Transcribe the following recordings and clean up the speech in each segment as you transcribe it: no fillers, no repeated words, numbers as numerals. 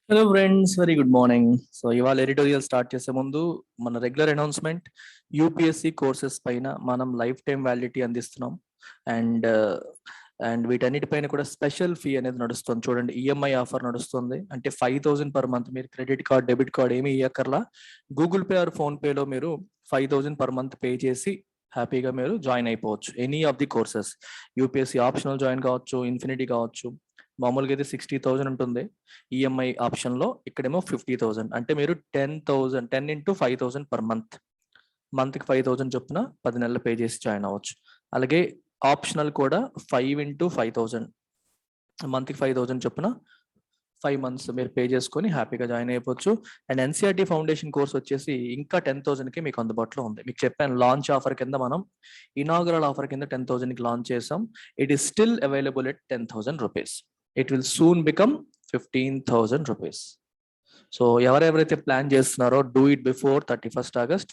Hello friends, very good morning. So ఇవాళ editorial start చేసే ముందు మన రెగ్యులర్ అనౌన్స్మెంట్, యూపీఎస్సి కోర్సెస్ పైన మనం లైఫ్ టైం వ్యాలిడిటీ అందిస్తున్నాం. అండ్ అండ్ వీటన్నిటిపైన కూడా స్పెషల్ ఫీ అనేది నడుస్తుంది. చూడండి, ఈఎంఐ ఆఫర్ నడుస్తుంది. అంటే 5,000 పర్ మంత్. మీరు క్రెడిట్ కార్డ్, డెబిట్ కార్డ్ ఏమీ ఇవ్వక్కర్లా. గూగుల్ పే ఆర్ ఫోన్ పేలో మీరు 5,000 పర్ మంత్ పే చేసి హ్యాపీగా మీరు జాయిన్ అయిపోవచ్చు. Any of the courses, UPSC optional join కావచ్చు, ఇన్ఫినిటీ కావచ్చు. మామూలుగా అయితే 60,000 ఉంటుంది ఈఎంఐ ఆప్షన్లో, ఇక్కడేమో 50,000. అంటే మీరు 10,000, 10 ఇంటూ 5,000 పర్ మంత్కి 5,000 చొప్పున 10 నెలలు పే చేసి జాయిన్ అవ్వచ్చు. అలాగే ఆప్షనల్ కూడా 5 ఇంటూ 5,000, మంత్కి 5,000 చొప్పున 5 మంత్స్ మీరు పే చేసుకొని హ్యాపీగా జాయిన్ అయిపోవచ్చు. అండ్ ఎన్సీఆర్టీ ఫౌండేషన్ కోర్స్ వచ్చేసి ఇంకా 10,000కి మీకు అందుబాటులో ఉంది. మీకు చెప్పాను, లాంచ్ ఆఫర్ కింద మనం ఇనాగరల్ ఆఫర్ కింద 10,000కి లాంచ్ చేసాం. It is still available at 10,000 rupees. It will soon become 15,000 rupees. So ఎవరెవరైతే ప్లాన్ చేస్తున్నారో, do it before 31st August.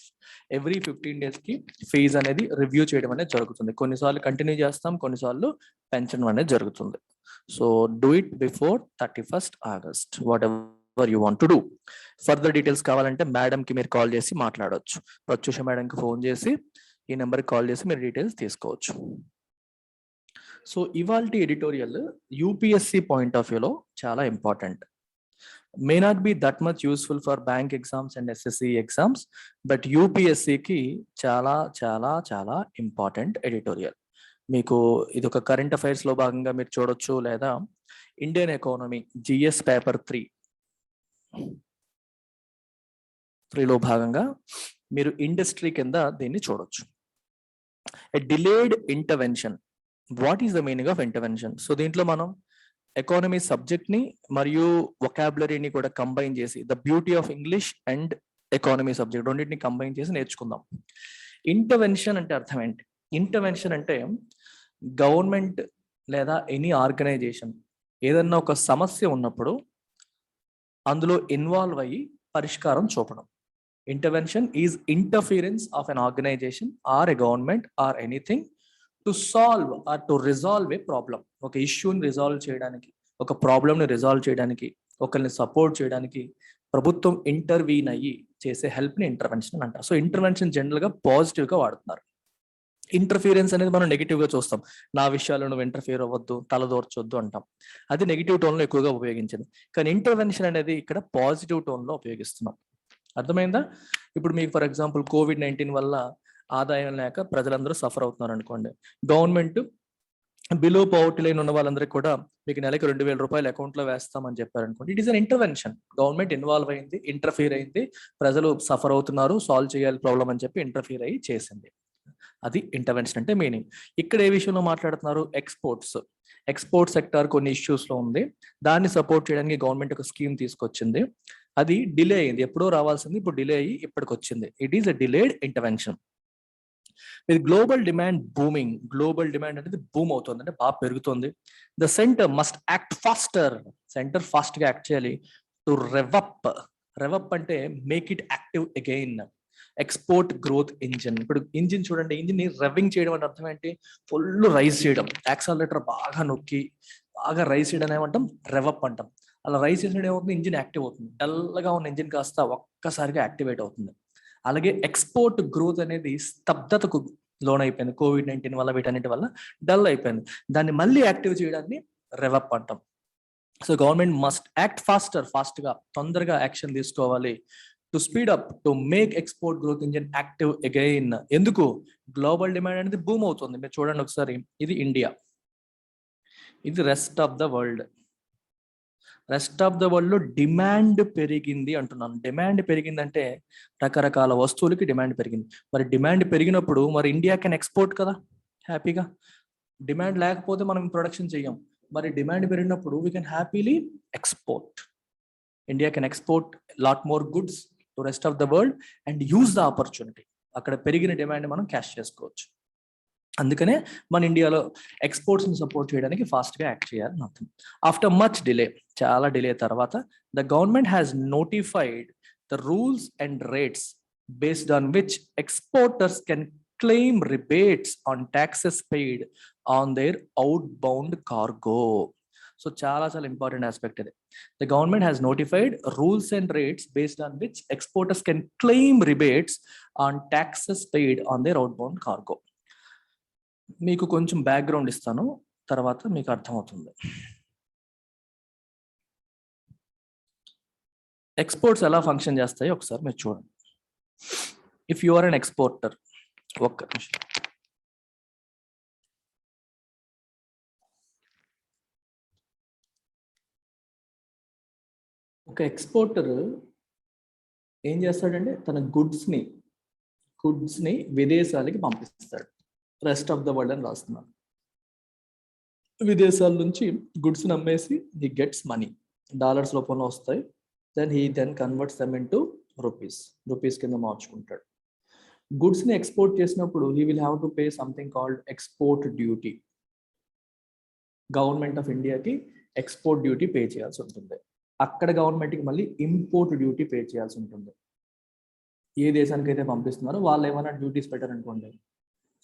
Every 15 డేస్కి ఫీజ్ అనేది రివ్యూ చేయడం అనేది జరుగుతుంది. కొన్నిసార్లు కంటిన్యూ చేస్తాం, కొన్నిసార్లు పెంచడం అనేది జరుగుతుంది. So do it before 31st August, what ever you want to do. Further details కావాలంటే మేడంకి మీరు కాల్ చేసి మాట్లాడవచ్చు. ప్రత్యూష మేడంకి ఫోన్ చేసి, ఈ నెంబర్కి కాల్ చేసి మీరు డీటెయిల్స్ తీసుకోవచ్చు. సో ఇవాల్టి ఎడిటోరియల్ యూపీఎస్సి పాయింట్ ఆఫ్ వ్యూలో చాలా important. May not be that much useful for bank exams and SSC exams, but యూపీఎస్సికి చాలా చాలా చాలా ఇంపార్టెంట్ ఎడిటోరియల్. మీకు ఇది ఒక కరెంట్ అఫైర్స్ లో భాగంగా మీరు చూడొచ్చు, లేదా ఇండియన్ ఎకానమీ జిఎస్ పేపర్ 3లో భాగంగా మీరు ఇండస్ట్రీ కింద దీన్ని చూడొచ్చు. A delayed intervention, what is the meaning of intervention? So దీంట్లో మనం ఎకానమీ సబ్జెక్ట్ ని మరియు వొకాబులరీని కూడా కంబైన్ చేసి, the beauty of English and economy subject రెండింటిని కంబైన్ చేసి నేర్చుకుందాం. ఇంటర్వెన్షన్ అంటే అర్థం ఏంటి? ఇంటర్వెన్షన్ అంటే గవర్నమెంట్ లేదా ఎనీ ఆర్గనైజేషన్ ఏదన్నా ఒక సమస్య ఉన్నప్పుడు అందులో ఇన్వాల్వ్ అయ్యి పరిష్కారం చూపడం. Intervention is interference of an organization or a government or anything to solve or to resolve a problem. ఒక ఇష్యూని రిజాల్వ్ చేయడానికి, ఒక ప్రాబ్లమ్ని రిజాల్వ్ చేయడానికి, ఒకరిని సపోర్ట్ చేయడానికి ప్రభుత్వం ఇంటర్వీన్ అయ్యి చేసే హెల్ప్ని ఇంటర్వెన్షన్ అంటారు. సో ఇంటర్వెన్షన్ జనరల్గా పాజిటివ్గా వాడుతున్నారు. ఇంటర్ఫీరెన్స్ అనేది మనం నెగిటివ్గా చూస్తాం. నా విషయాల్లో నువ్వు ఇంటర్ఫియర్ అవ్వద్దు, తలదోర్చొద్దు అంటాం. అది నెగిటివ్ టోన్లో ఎక్కువగా ఉపయోగించింది. కానీ ఇంటర్వెన్షన్ అనేది ఇక్కడ పాజిటివ్ టోన్లో ఉపయోగిస్తున్నాం. అర్థమైందా? ఇప్పుడు మీకు ఫర్ ఎగ్జాంపుల్ COVID-19 వల్ల ఆదాయం లేక ప్రజలందరూ సఫర్ అవుతున్నారు అనుకోండి. గవర్నమెంట్ బిలో పవర్టీ లైన్ ఉన్న వాళ్ళందరికీ కూడా మీకు నెలకి 2,000 రూపాయలు అకౌంట్లో వేస్తామని చెప్పారు అనుకోండి. It is an intervention. Government involve అయింది, ఇంటర్ఫియర్ అయింది, ప్రజలు సఫర్ అవుతున్నారు, సాల్వ్ చేయాలి ప్రాబ్లం అని చెప్పి ఇంటర్ఫియర్ అయ్యి చేసింది. అది ఇంటర్వెన్షన్ అంటే మీనింగ్. ఇక్కడ ఏ విషయంలో మాట్లాడుతున్నారు? ఎక్స్పోర్ట్ సెక్టార్ కొన్ని ఇష్యూస్ లో ఉంది. దాన్ని సపోర్ట్ చేయడానికి గవర్నమెంట్ ఒక స్కీమ్ తీసుకొచ్చింది. అది డిలే అయింది, ఎప్పుడో రావాల్సింది ఇప్పుడు డిలే అయ్యి ఇప్పటికి వచ్చింది. It is a delayed intervention. With global demand booming, global demand అనేది బూమ్ అవుతుంది, అంటే బాగా పెరుగుతుంది. The centre must act faster, centre fast గా యాక్ట్ చేయాలి. టు రెవప్ అంటే make it active again. Export growth engine. ఇప్పుడు ఇంజిన్ చూడండి, ఇంజిన్ ని రెవింగ్ చేయడం అంటే అర్థం ఏంటి? ఫుల్ రైజ్ చేయడం, యాక్సలరేటర్ బాగా నొక్కి బాగా రైజ్ చేయడం ఏమంటాం? రెవప్ అంటాం. అలా రైజ్ చేసిన ఏమవుతుంది? ఇంజిన్ యాక్టివ్ అవుతుంది. డల్గా ఉన్న ఇంజిన్ కాస్త ఒక్కసారిగా యాక్టివేట్ అవుతుంది. అలాగే ఎక్స్పోర్ట్ గ్రోత్ అనేది స్తబ్దతకు లోనైపోయింది. COVID-19 వల్ల, వీటన్నిటి వల్ల డల్ అయిపోయింది. దాన్ని మళ్ళీ యాక్టివ్ చేయడాన్ని రెవప్ అంటాం. సో గవర్నమెంట్ మస్ట్ యాక్ట్ ఫాస్ట్గా తొందరగా యాక్షన్ తీసుకోవాలి. To speed up, to make export growth engine active again. ఎందుకు? గ్లోబల్ డిమాండ్ అనేది బూమ్ అవుతుంది. మీరు చూడండి ఒకసారి, ఇది ఇండియా, ఇది rest of the world. Rest of the world లో డిమాండ్ పెరిగింది అంటున్నాను. డిమాండ్ పెరిగిందంటే రకరకాల వస్తువులకి డిమాండ్ పెరిగింది. మరి డిమాండ్ పెరిగినప్పుడు మరి ఇండియా కెన్ ఎక్స్పోర్ట్ కదా హ్యాపీగా. డిమాండ్ లేకపోతే మనం ప్రొడక్షన్ చేయం. మరి డిమాండ్ పెరిగినప్పుడు we can happily export. India can export lot more goods to rest of the world and use the opportunity. అక్కడ పెరిగిన డిమాండ్ మనం క్యాష్ చేసుకోవచ్చు. అందుకనే మన ఇండియాలో ఎక్స్పోర్ట్స్ ని సపోర్ట్ చేయడానికి ఫాస్ట్ గా యాక్ట్ చేయాలని అర్థం. ఆఫ్టర్ మచ్ డిలే, చాలా డిలే తర్వాత, the government has notified the rules and rates based on which exporters can claim rebates on taxes paid on their outbound cargo. So చాలా చాలా important aspect ఇది. The government has notified rules and rates based on which exporters can claim rebates on taxes paid on their out bound cargo. మీకు కొంచెం background ఇస్తాను, తర్వాత మీకు అర్థమవుతుంది. Exports ఎలా ఫంక్షన్ చేస్తాయో ఒకసారి మీరు చూడండి. If you are an exporter, ఒక్క నిమిషం, ఒక ఎక్స్పోర్టర్ ఏం చేస్తాడంటే తన గుడ్స్ని విదేశాలకి పంపిస్తాడు. రెస్ట్ ఆఫ్ ద వరల్డ్ అని రాస్తున్నాడు. విదేశాల నుంచి గుడ్స్ని అమ్మేసి హీ గెట్స్ మనీ, డాలర్స్ రూపంలో వస్తాయి. Then converts them into rupees కింద మార్చుకుంటాడు. గుడ్స్ని ఎక్స్పోర్ట్ చేసినప్పుడు he will have to pay something called export duty. Government of ఇండియాకి ఎక్స్పోర్ట్ డ్యూటీ పే చేయాల్సి ఉంటుంది. అక్కడ గవర్నమెంట్కి మళ్ళీ ఇంపోర్ట్ డ్యూటీ పే చేయాల్సి ఉంటుంది. ఏ దేశానికి అయితే పంపిస్తున్నారో వాళ్ళు ఏమైనా డ్యూటీస్ పెట్టారనుకోండి,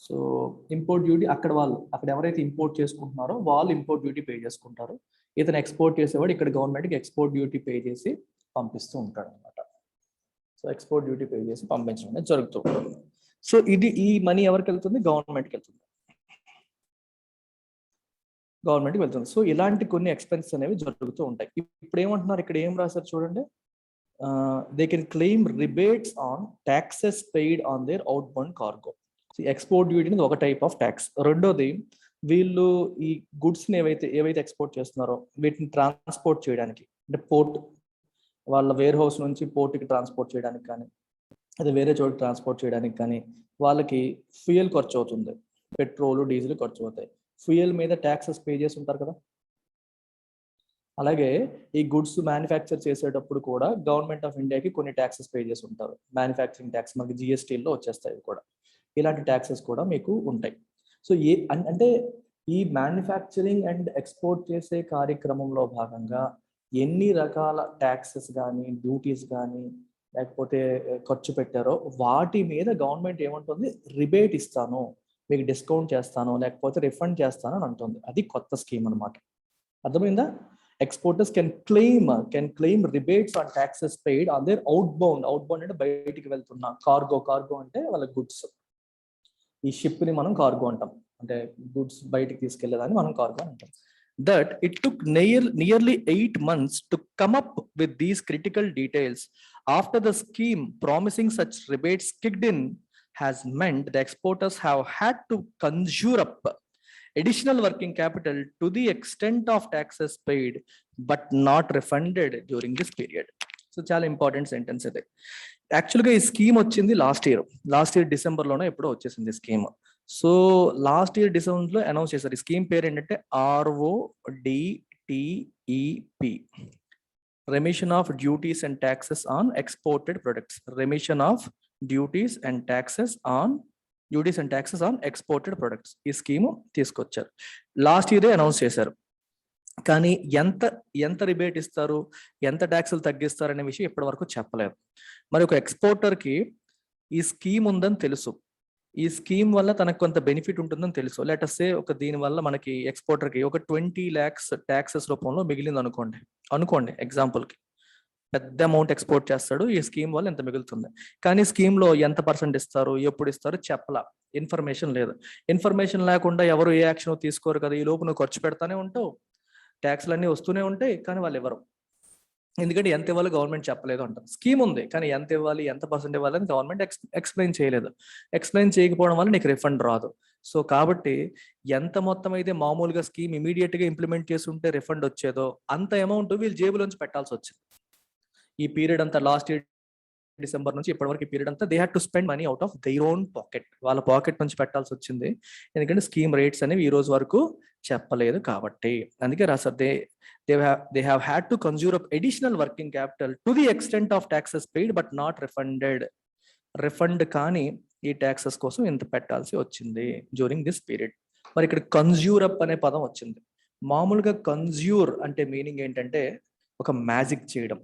సో ఇంపోర్ట్ డ్యూటీ అక్కడ ఎవరైతే ఇంపోర్ట్ చేసుకుంటున్నారో వాళ్ళు ఇంపోర్ట్ డ్యూటీ పే చేసుకుంటారు. ఇతను ఎక్స్పోర్ట్ చేసేవాడు ఇక్కడ గవర్నమెంట్కి ఎక్స్పోర్ట్ డ్యూటీ పే చేసి పంపిస్తూ ఉంటాడు అనమాట. సో ఎక్స్పోర్ట్ డ్యూటీ పే చేసి పంపించడం అనేది జరుగుతూ ఉంటుంది. సో ఈ మనీ ఎవరికి వెళ్తుంది? గవర్నమెంట్కి వెళ్తుంది. సో ఇలాంటి కొన్ని ఎక్స్పెన్సెస్ అనేవి జరుగుతూ ఉంటాయి. ఇప్పుడు ఏమంటున్నారు, ఇక్కడ ఏం రాశారు చూడండి, they can claim rebates on taxes paid on their out bound cargo. Export duty అనేది ఒక టైప్ ఆఫ్ ట్యాక్స్. రెండోది, వీళ్ళు ఈ గుడ్స్ని ఏవైతే ఎక్స్పోర్ట్ చేస్తున్నారో వీటిని ట్రాన్స్పోర్ట్ చేయడానికి, అంటే పోర్ట్ వాళ్ళ వేర్ హౌస్ నుంచి పోర్ట్కి ట్రాన్స్పోర్ట్ చేయడానికి కానీ, అది వేరే చోటు ట్రాన్స్పోర్ట్ చేయడానికి కానీ వాళ్ళకి ఫ్యూయల్ ఖర్చు అవుతుంది. పెట్రోల్, డీజిల్ ఖర్చు అవుతాయి. ఫ్యూయల్ మీద ట్యాక్సెస్ పే చేసి ఉంటారు కదా. అలాగే ఈ గుడ్స్ మ్యానుఫ్యాక్చర్ చేసేటప్పుడు కూడా గవర్నమెంట్ ఆఫ్ ఇండియాకి కొన్ని ట్యాక్సెస్ పే చేసి ఉంటారు. మ్యానుఫ్యాక్చరింగ్ ట్యాక్స్ మనకి జిఎస్టీలో వచ్చేస్తాయి కూడా. ఇలాంటి ట్యాక్సెస్ కూడా మీకు ఉంటాయి. సో అంటే ఈ మ్యానుఫ్యాక్చరింగ్ అండ్ ఎక్స్పోర్ట్ చేసే కార్యక్రమంలో భాగంగా ఎన్ని రకాల ట్యాక్సెస్ కానీ, డ్యూటీస్ కానీ లేకపోతే ఖర్చు పెట్టారో వాటి మీద గవర్నమెంట్ ఏమంటుంది, రిబేట్ ఇస్తాను, మీకు డిస్కౌంట్ చేస్తాను, లేకపోతే రిఫండ్ చేస్తాను అని అంటుంది. అది కొత్త స్కీమ్ అనమాట. అర్థమైందా? Exporters can claim rebates on taxes paid on their out bound అంటే బయటికి వెళ్తున్న కార్గో అంటే వాళ్ళ గుడ్స్. ఈ షిప్ ని మనం కార్గో అంటాం, అంటే గుడ్స్ బయటికి తీసుకెళ్లేదాన్ని మనం కార్గో అంటాం. That it took nearly 8 months to come up with these critical details after the scheme promising such rebates kicked in has meant the exporters have had to conjure up additional working capital to the extent of taxes paid but not refunded during this period. So చాలా important sentence ఇది. యాక్చువల్గా ఈ scheme వచ్చింది last year డిసెంబర్లోనే ఎప్పుడో వచ్చేసింది scheme. So last year డిసెంబర్లో announce చేశారు. ఈ స్కీమ్ పేరు ఏంటంటే RODTEP, remission of duties and taxes on exported products. Remission of duties and taxes on exported products. ఈ స్కీమ్ తీసుకొచ్చారు. లాస్ట్ ఇయరే అనౌన్స్ చేశారు. కానీ ఎంత రిబేట్ ఇస్తారు, ఎంత ట్యాక్సులు తగ్గిస్తారు అనే విషయం ఇప్పటి వరకు చెప్పలేరు. మరి ఒక ఎక్స్పోర్టర్కి ఈ స్కీమ్ ఉందని తెలుసు, ఈ స్కీమ్ వల్ల తనకు కొంత బెనిఫిట్ ఉంటుందని తెలుసు. లెట్ సే దీని వల్ల మనకి ఎక్స్పోర్టర్కి ఒక 20 lakhs ట్యాక్సెస్ రూపంలో మిగిలింది అనుకోండి ఎగ్జాంపుల్కి. పెద్ద అమౌంట్ ఎక్స్పోర్ట్ చేస్తాడు, ఈ స్కీమ్ వల్ల ఎంత మిగులుతుంది. కానీ స్కీమ్లో ఎంత పర్సెంట్ ఇస్తారు, ఎప్పుడు ఇస్తారు చెప్పలా, ఇన్ఫర్మేషన్ లేదు. ఇన్ఫర్మేషన్ లేకుండా ఎవరు ఏ యాక్షన్ తీసుకోరు కదా. ఈ లోపు నువ్వు ఖర్చు పెడతానే ఉంటావు, ట్యాక్స్లు అన్నీ వస్తూనే ఉంటాయి, కానీ వాళ్ళు ఎవరు, ఎందుకంటే ఎంత ఇవ్వాలి గవర్నమెంట్ చెప్పలేదు అంటారు. స్కీమ్ ఉంది కానీ ఎంత ఇవ్వాలి, ఎంత పర్సెంట్ ఇవ్వాలి అని గవర్నమెంట్ ఎక్స్ప్లెయిన్ చేయలేదు. ఎక్స్ప్లెయిన్ చేయకపోవడం వల్ల నీకు రిఫండ్ రాదు. సో కాబట్టి ఎంత మొత్తం అయితే మామూలుగా స్కీమ్ ఇమీడియట్ గా ఇంప్లిమెంట్ చేసి ఉంటే రిఫండ్ వచ్చేదో అంత అమౌంట్ వీళ్ళు జేబులోంచి పెట్టాల్సి వచ్చింది. ఈ పీరియడ్ అంతా లాస్ట్ ఇయర్ డిసెంబర్ నుంచి ఇప్పటివరకు ఈ పీరియడ్ అంతా they had to spend money out of their own pocket. వాళ్ళ పాకెట్ నుంచి పెట్టాల్సి వచ్చింది, ఎందుకంటే స్కీమ్ రేట్స్ అనేవి ఈ రోజు వరకు చెప్పలేదు కాబట్టి. అందుకే రాసారు, they have had to conjure up additional working capital to the extent of taxes paid but not refunded. Refund కానీ ఈ ట్యాక్సెస్ కోసం ఇంత పెట్టాల్సి వచ్చింది డ్యూరింగ్ దిస్ పీరియడ్. మరి ఇక్కడ కన్జ్యూర్ అప్ అనే పదం వచ్చింది. మామూలుగా కన్జ్యూర్ అంటే మీనింగ్ ఏంటంటే ఒక మ్యాజిక్ చేయడం.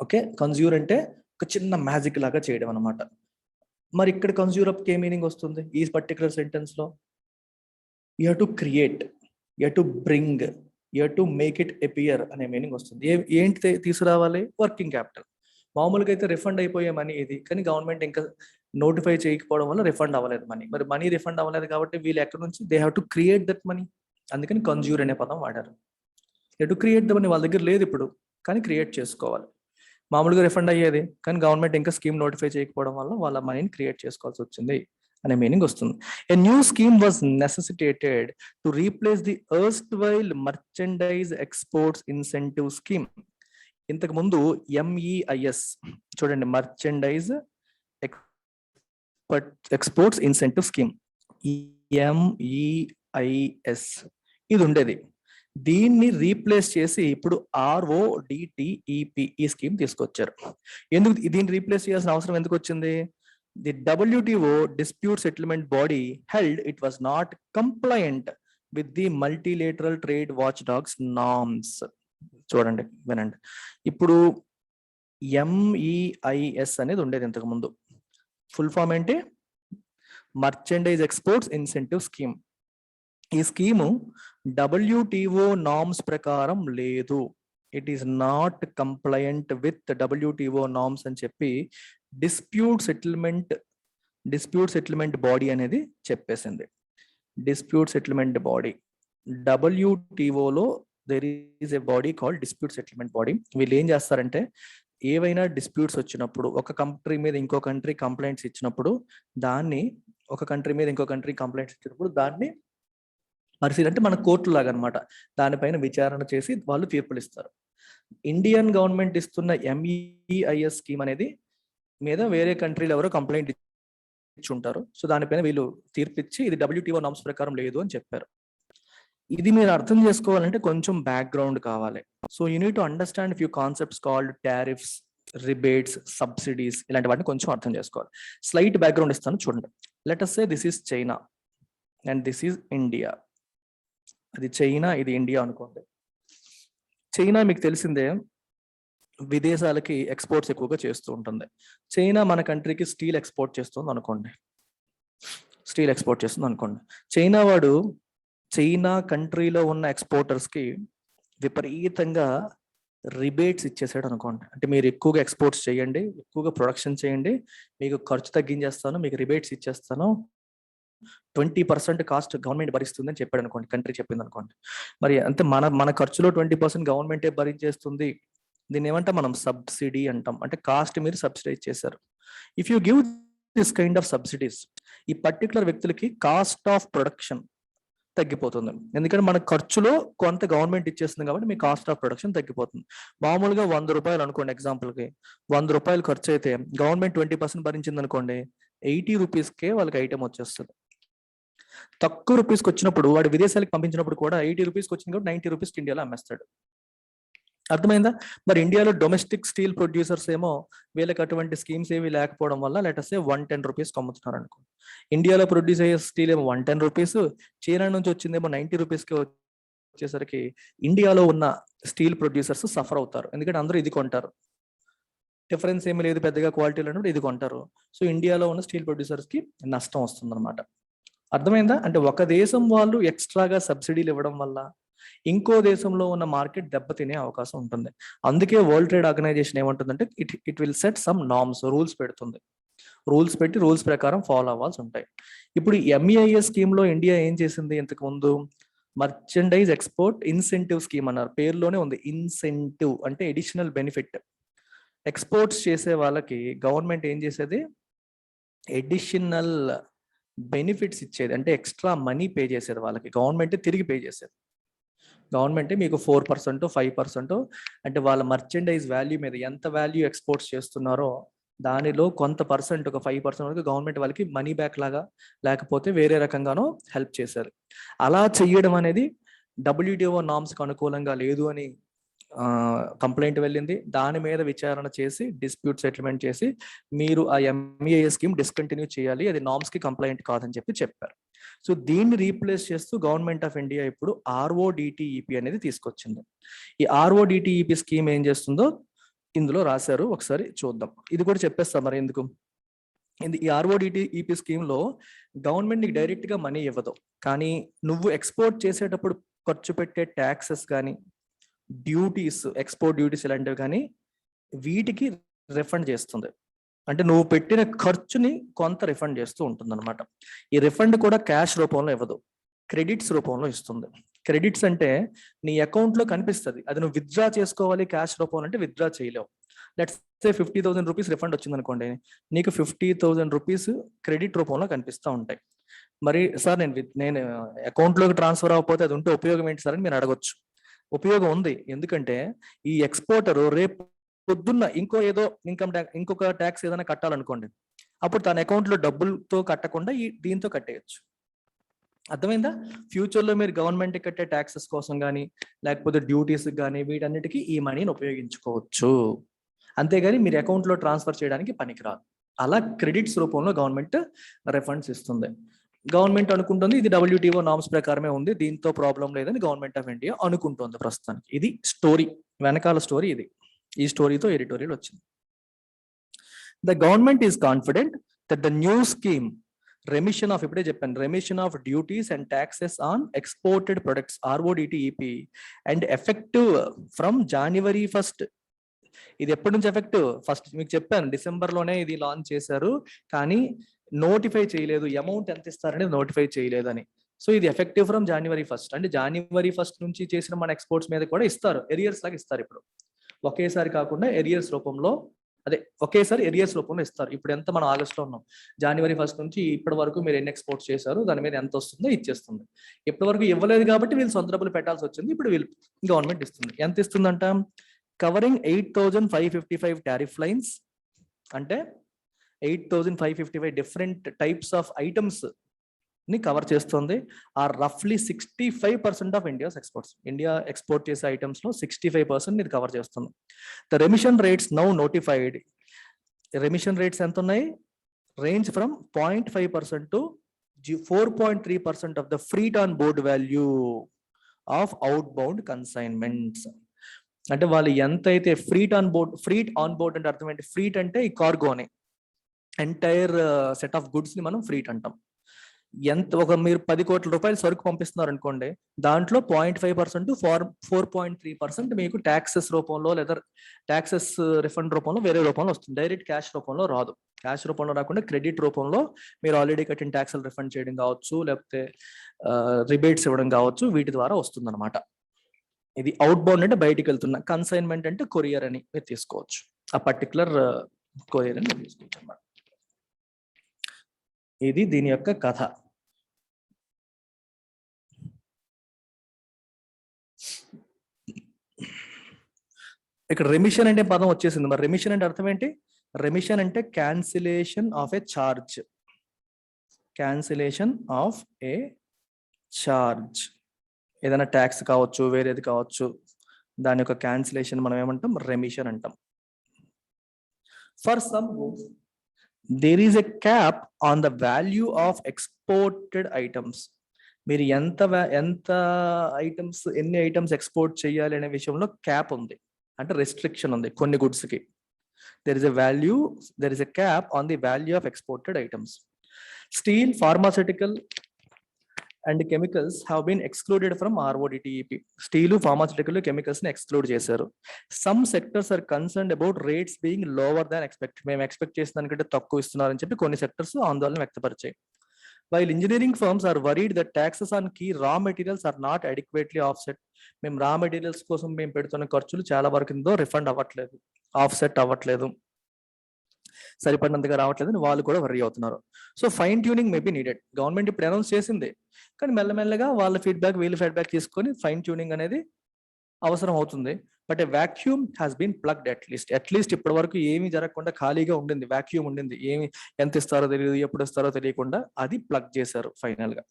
ఓకే, కన్జ్యూర్ అంటే ఒక చిన్న మ్యాజిక్ లాగా చేయడం అనమాట. మరి ఇక్కడ కన్జ్యూర్ అప్కి ఏ మీనింగ్ వస్తుంది ఈ పర్టికులర్ సెంటెన్స్ లో? You have to create, you have to bring, you to make it appear అనే మీనింగ్ వస్తుంది. ఏంటి తీసుకురావాలి? Working capital. మామూలుగా అయితే రిఫండ్ అయిపోయే మనీ ఇది, కానీ గవర్నమెంట్ ఇంకా నోటిఫై చేయకపోవడం వల్ల రిఫండ్ అవ్వలేదు మనీ. మరి మనీ రిఫండ్ అవ్వలేదు కాబట్టి వీళ్ళు ఎక్కడి నుంచి they have to create that money. అందుకని కన్జ్యూర్ అనే పదం వాడారు. టు క్రియేట్ ద మనీ వాళ్ళ దగ్గర లేదు ఇప్పుడు, కానీ క్రియేట్ చేసుకోవాలి. మామూలుగా రిఫండ్ అయ్యేది, కానీ గవర్నమెంట్ ఇంకా స్కీమ్ నోటిఫై చేయకపోవడం వల్ల వాళ్ళ మనీని క్రియేట్ చేసుకోవాల్సి వచ్చింది అనే మీనింగ్ వస్తుంది. A new scheme was నెసెసిటేటెడ్ to replace the erstwhile merchandise exports incentive scheme. ఇంతకు ముందు MEIS చూడండి, merchandise exports incentive scheme, MEIS ఇది ఉండేది. దీన్ని రీప్లేస్ చేసి ఇప్పుడు RODTEP ఈ స్కీమ్ తీసుకొచ్చారు. ఎందుకు దీన్ని రీప్లేస్ చేయాల్సిన అవసరం ఎందుకు వచ్చింది? The WTO dispute settlement body held it was not compliant with the multilateral trade watchdogs norms. చూడండి, వినండి. ఇప్పుడు MEIS అనేది ఉండేది ఇంతకు ముందు. ఫుల్ ఫామ్ ఏంటి? Merchandise exports incentive scheme. ఈ స్కీము WTO నార్మ్స్ ప్రకారం లేదు. It is not compliant with WTO norms అని చెప్పి డిస్ప్యూట్ సెటిల్మెంట్ బాడీ అనేది చెప్పేసింది. డిస్ప్యూట్ సెటిల్మెంట్ బాడీ, WTOలో there is a body called dispute settlement body. వీళ్ళు ఏం చేస్తారంటే, ఏవైనా డిస్ప్యూట్స్ వచ్చినప్పుడు, ఒక కంట్రీ మీద ఇంకో కంట్రీ కంప్లైంట్స్ ఇచ్చినప్పుడు దాన్ని పరిశీలి, అంటే మన కోర్టు లాగా అనమాట, దానిపైన విచారణ చేసి వాళ్ళు తీర్పులు ఇస్తారు. ఇండియన్ గవర్నమెంట్ ఇస్తున్న MEIS స్కీమ్ అనేది మీద వేరే కంట్రీలు ఎవరో కంప్లైంట్ ఇచ్చి ఉంటారు. సో దానిపైన వీళ్ళు తీర్పిచ్చి ఇది WTO నార్మ్స్ ప్రకారం లేదు అని చెప్పారు. ఇది మీరు అర్థం చేసుకోవాలంటే కొంచెం బ్యాక్గ్రౌండ్ కావాలి. So you need to understand few concepts called tariffs, rebates, subsidies, ఇలాంటి వాటిని కొంచెం అర్థం చేసుకోవాలి. స్లైట్ బ్యాక్గ్రౌండ్ ఇస్తాను చూడండి. Let us say this is China and this is India. అది చైనా, ఇది ఇండియా అనుకోండి. చైనా మీకు తెలిసిందే విదేశాలకి ఎక్స్పోర్ట్స్ ఎక్కువగా చేస్తూ ఉంటుంది. చైనా మన కంట్రీకి స్టీల్ ఎక్స్పోర్ట్ చేస్తుంది అనుకోండి. చైనా కంట్రీలో ఉన్న ఎక్స్పోర్టర్స్ కి విపరీతంగా రిబేట్స్ ఇచ్చేసాడు అనుకోండి. అంటే మీరు ఎక్కువగా ఎక్స్పోర్ట్స్ చేయండి, ఎక్కువగా ప్రొడక్షన్ చేయండి, మీకు ఖర్చు తగ్గించేస్తాను, మీకు రిబేట్స్ ఇచ్చేస్తాను, 20% కాస్ట్ గవర్నమెంట్ భరిస్తుంది అని చెప్పాడు అనుకోండి, కంట్రీ చెప్పింది అనుకోండి. మరి అంటే మన ఖర్చులో 20% గవర్నమెంటే భరించేస్తుంది. దీన్ని ఏమంటే మనం సబ్సిడీ అంటాం. అంటే కాస్ట్ మీరు సబ్సిడైజ్ చేశారు. If you give this kind of subsidies, ఈ పర్టికులర్ వ్యక్తులకి కాస్ట్ ఆఫ్ ప్రొడక్షన్ తగ్గిపోతుంది. ఎందుకంటే మన ఖర్చులో కొంత గవర్నమెంట్ ఇచ్చేస్తుంది కాబట్టి మీ కాస్ట్ ఆఫ్ ప్రొడక్షన్ తగ్గిపోతుంది. మామూలుగా 100 రూపాయలు అనుకోండి, ఎగ్జాంపుల్కి 100 రూపాయలు ఖర్చు అయితే గవర్నమెంట్ 20% భరించింది అనుకోండి, 80 రూపీస్కే వాళ్ళకి ఐటమ్ వచ్చేస్తుంది. తక్కువ రూపీస్కి వచ్చినప్పుడు వాడు విదేశాలకు పంపించినప్పుడు కూడా 80 రూపీస్కి వచ్చింది కాబట్టి 90 రూపీస్కి ఇండియాలో అమ్మేస్తాడు. అర్థమైందా? మరి ఇండియాలో డొమెస్టిక్ స్టీల్ ప్రొడ్యూసర్స్ ఏమో వీళ్ళకి అటువంటి స్కీమ్స్ ఏవి లేకపోవడం వల్ల లెటస్ 110 రూపీస్కి అమ్ముతున్నారు అనుకో. ఇండియాలో ప్రొడ్యూస్ అయ్యే స్టీల్ ఏమో 110 రూపీస్, చైనా నుంచి వచ్చిందేమో 90 రూపీస్కి వచ్చేసరికి ఇండియాలో ఉన్న స్టీల్ ప్రొడ్యూసర్స్ సఫర్ అవుతారు. ఎందుకంటే అందరూ ఇది కొంటారు, డిఫరెన్స్ ఏమీ లేదు పెద్దగా క్వాలిటీలో ఉన్నప్పుడు ఇది కొంటారు. సో ఇండియాలో ఉన్న స్టీల్ ప్రొడ్యూసర్స్కి నష్టం వస్తుంది అనమాట. అర్థమైందా? అంటే ఒక దేశం వాళ్ళు ఎక్స్ట్రాగా సబ్సిడీలు ఇవ్వడం వల్ల ఇంకో దేశంలో ఉన్న మార్కెట్ దెబ్బతినే అవకాశం ఉంటుంది. అందుకే వరల్డ్ ట్రేడ్ ఆర్గనైజేషన్ ఏమంటుందంటే it will set some norms, rules పెడుతుంది. రూల్స్ పెట్టి రూల్స్ ప్రకారం ఫాలో అవ్వాల్సి ఉంటాయి. ఇప్పుడు MEIS స్కీమ్ లో ఇండియా ఏం చేసింది? ఇంతకు ముందు మర్చెండైజ్ ఎక్స్పోర్ట్ ఇన్సెంటివ్ స్కీమ్ అన్నారు, పేరులోనే ఉంది. ఇన్సెంటివ్ అంటే ఎడిషనల్ బెనిఫిట్. ఎక్స్పోర్ట్స్ చేసే వాళ్ళకి గవర్నమెంట్ ఏం చేసేది? ఎడిషనల్ బెనిఫిట్స్ ఇచ్చేది. అంటే ఎక్స్ట్రా మనీ పే చేసేది వాళ్ళకి, గవర్నమెంట్ తిరిగి పే చేసేది. గవర్నమెంట్ మీకు 4%, 5% అంటే వాళ్ళ మర్చెండైజ్ వాల్యూ మీద ఎంత వాల్యూ ఎక్స్పోర్ట్స్ చేస్తున్నారో దానిలో కొంత పర్సెంట్, ఒక 5% వరకు గవర్నమెంట్ వాళ్ళకి మనీ బ్యాక్ లాగా లేకపోతే వేరే రకంగానో హెల్ప్ చేశారు. అలా చెయ్యడం అనేది WTO నార్మ్స్కి అనుకూలంగా లేదు అని కంప్లైంట్ వెళ్ళింది. దాని మీద విచారణ చేసి డిస్ప్యూట్ సెటిల్మెంట్ చేసి మీరు ఆ MEIS స్కీమ్ డిస్కంటిన్యూ చేయాలి, అది నార్మ్స్ కి కంప్లైంట్ కాదని చెప్పారు. సో దీన్ని రీప్లేస్ చేస్తూ గవర్నమెంట్ ఆఫ్ ఇండియా ఇప్పుడు RODTEP అనేది తీసుకొచ్చింది. ఈ RODTEP స్కీమ్ ఏం చేస్తుందో ఇందులో రాశారు, ఒకసారి చూద్దాం. ఇది కూడా చెప్పేస్తాం మరి ఎందుకు. ఈ RODTEP స్కీమ్ లో గవర్నమెంట్ నీకు డైరెక్ట్ గా మనీ ఇవ్వదు, కానీ నువ్వు ఎక్స్పోర్ట్ చేసేటప్పుడు ఖర్చు పెట్టే ట్యాక్సెస్ కానీ, డ్యూటీస్, ఎక్స్పోర్ట్ డ్యూటీస్ ఇలాంటివి కానీ వీటికి రిఫండ్ చేస్తుంది. అంటే నువ్వు పెట్టిన ఖర్చుని కొంత రిఫండ్ చేస్తూ ఉంటుంది అనమాట. ఈ రిఫండ్ కూడా క్యాష్ రూపంలో ఇవ్వదు, క్రెడిట్స్ రూపంలో ఇస్తుంది. క్రెడిట్స్ అంటే నీ అకౌంట్లో కనిపిస్తుంది, అది నువ్వు విత్డ్రా చేసుకోవాలి. క్యాష్ రూపంలో అంటే విత్డ్రా చేయలేవు. లెట్స్ సే 50,000 రూపీస్ రిఫండ్ వచ్చింది అనుకోండి, నీకు 50,000 రూపీస్ క్రెడిట్ రూపంలో కనిపిస్తూ ఉంటాయి. మరి సార్ నేను అకౌంట్లోకి ట్రాన్స్ఫర్ అవ్వకపోతే అది ఉంటే ఉపయోగం ఏంటి సార్ అని మీరు అడగొచ్చు. ఉపయోగం ఉంది, ఎందుకంటే ఈ ఎక్స్పోర్టర్ రేపు పొద్దున్న ఇంకొక ట్యాక్స్ ఏదైనా కట్టాలనుకోండి, అప్పుడు తన అకౌంట్లో డబ్బులతో కట్టకుండా దీంతో కట్టేయచ్చు. అర్థమైందా? ఫ్యూచర్లో మీరు గవర్నమెంట్ కట్టే ట్యాక్సెస్ కోసం కానీ, లేకపోతే డ్యూటీస్ కానీ, వీటన్నిటికీ ఈ మనీని ఉపయోగించుకోవచ్చు. అంతేగాని మీరు అకౌంట్లో ట్రాన్స్ఫర్ చేయడానికి పనికిరాదు. అలా క్రెడిట్స్ రూపంలో గవర్నమెంట్ రిఫండ్స్ ఇస్తుంది. గవర్నమెంట్ అనుకుంటుంది ఇది WTO నామ్స్ ప్రకారమే ఉంది, దీంతో ప్రాబ్లం లేదని గవర్నమెంట్ ఆఫ్ ఇండియా అనుకుంటుంది ప్రస్తుతానికి. ఇది స్టోరీ, వెనకాల స్టోరీ ఇది. ఈ స్టోరీతో ఎడిటోరియల్ వచ్చింది. The government is confident that the new scheme remission of, ఇప్పుడే చెప్పాను, remission of duties and taxes on exported products RODTEP and effective from January 1st. ఇది ఎప్పటి నుంచి ఎఫెక్టివ్? ఫస్ట్ మీకు చెప్పాను, డిసెంబర్లోనే ఇది లాంచ్ చేశారు, కానీ నోటిఫై చేయలేదు, అమౌంట్ ఎంత ఇస్తారనేది నోటిఫై చేయలేదని. సో ఇది ఎఫెక్టివ్ ఫ్రమ్ January 1st. అంటే January 1st నుంచి చేసిన మన ఎక్స్పోర్ట్స్ మీద కూడా ఇస్తారు, ఎరియర్స్ లాగా ఇస్తారు. ఇప్పుడు ఒకేసారి కాకుండా ఎరియర్స్ రూపంలో, ఒకేసారి ఎరియర్స్ రూపంలో ఇస్తారు. ఇప్పుడు ఎంత మనం ఆగస్ట్లో ఉన్నాం, January 1st నుంచి ఇప్పటి వరకు మీరు ఎన్ని ఎక్స్పోర్ట్స్ చేశారు, దాని మీద ఎంత వస్తుందో ఇచ్చేస్తుంది. ఇప్పటి వరకు ఇవ్వలేదు కాబట్టి వీళ్ళు సొంత డబ్బులు పెట్టాల్సి వచ్చింది, ఇప్పుడు వీళ్ళు గవర్నమెంట్ ఇస్తుంది. ఎంత ఇస్తుందంట? కవరింగ్ 8,555 టారిఫ్ లైన్స్, అంటే 8,555 డిఫరెంట్ టైప్స్ ఆఫ్ ఐటమ్స్ ని కవర్ చేస్తుంది. ఆర్ రఫ్లీ 65% of India's exports. India export చేసే ఐటమ్స్ లో 65% ఇది కవర్ చేస్తుంది. The remission rates now notified. Remission rates ఎంత ఉన్నాయి? Range from 0.5% to 4.3% of the freight on board value of outbound consignments. అంటే వాళ్ళు ఎంతైతే ఫ్రీట్ ఆన్ బోర్డ్ అంటే అర్థం ఏంటి? ఫ్రీట్ అంటే ఈ కార్గోని, ఎంటైర్ సెట్ ఆఫ్ గుడ్స్ ని మనం ఫ్రీట్ అంటాం. మీరు 10 కోట్ల రూపాయలు సరుకు పంపిస్తున్నారు అనుకోండి, దాంట్లో 0.5% to 4.3% మీకు ట్యాక్సెస్ రూపంలో లేదా ట్యాక్సెస్ రిఫండ్ రూపంలో వేరే రూపంలో వస్తుంది. డైరెక్ట్ క్యాష్ రూపంలో రాదు. క్యాష్ రూపంలో రాకుండా క్రెడిట్ రూపంలో మీరు ఆల్రెడీ కట్టిన ట్యాక్స్లు రిఫండ్ చేయడం కావచ్చు, లేకపోతే రిబేట్స్ ఇవ్వడం కావచ్చు, వీటి ద్వారా వస్తుంది అనమాట. ఇది అవుట్ బౌండ్ అంటే బయటికి వెళ్తున్న, కన్సైన్మెంట్ అంటే కొరియర్ అని మీరు తీసుకోవచ్చు. ఆ పర్టికులర్ కొరియర్ అని మీరు తీసుకోవచ్చు అన్నమాట. ఇది దీని యొక్క కథ. ఇక్కడ రెమిషన్ అంటే పదం వచ్చేసింది. మరి రెమిషన్ అంటే అర్థం ఏంటి? రెమిషన్ అంటే cancellation of A charge. Cancellation of A charge, ఏదైనా ట్యాక్స్ కావచ్చు, వేరేది కావచ్చు, దాని యొక్క క్యాన్సిలేషన్ మనం ఏమంటాం? రెమిషన్ అంటాం. For some goods there is a cap on the value of exported items. మీరు ఎంత ఐటమ్స్, ఎన్ని ఐటమ్స్ ఎక్స్పోర్ట్ చేయాలి అనే విషయంలో క్యాప్ ఉంది, అంటే రెస్ట్రిక్షన్ ఉంది కొన్ని గుడ్స్ కి. there is a cap on the value of exported items. Steel, pharmaceutical and chemicals have been excluded from RODTEP. Steel, pharmaceutical, chemicals ని exclude చేశారు. Some sectors are concerned about rates being lower than expected. మేము expect చేసిన దానికంటే తక్కువ ఇస్తున్నారని చెప్పి కొన్ని sectors ఆందోళన వ్యక్తపరిచాయి. While engineering firms are worried that taxes on key raw materials are not adequately offset. మేము రా మెటీరియల్స్ కోసం మేము పెడుతున్న ఖర్చులు చాలా వరకు రిఫండ్ అవ్వట్లేదు, ఆఫ్సెట్ అవ్వట్లేదు, సరిపడినంతగా రావట్లేదని వాళ్ళు కూడా వర్రీ అవుతున్నారు. So fine tuning may be needed. Government ఇప్పుడు అనౌన్స్ చేసింది, కానీ మెల్లమెల్లగా వాళ్ళ ఫీడ్బ్యాక్, వీళ్ళ ఫీడ్బ్యాక్ తీసుకొని ఫైన్ ట్యూనింగ్ అనేది అవసరం అవుతుంది. But a vacuum has been plugged. At least ఇప్పటి వరకు ఏమీ జరగకుండా ఖాళీగా ఉండింది, వాక్యూమ్ ఉండింది. ఏమి ఎంత ఇస్తారో తెలియదు, ఎప్పుడు ఇస్తారో తెలియకుండా అది ప్లగ్ చేశారు ఫైనల్ గా.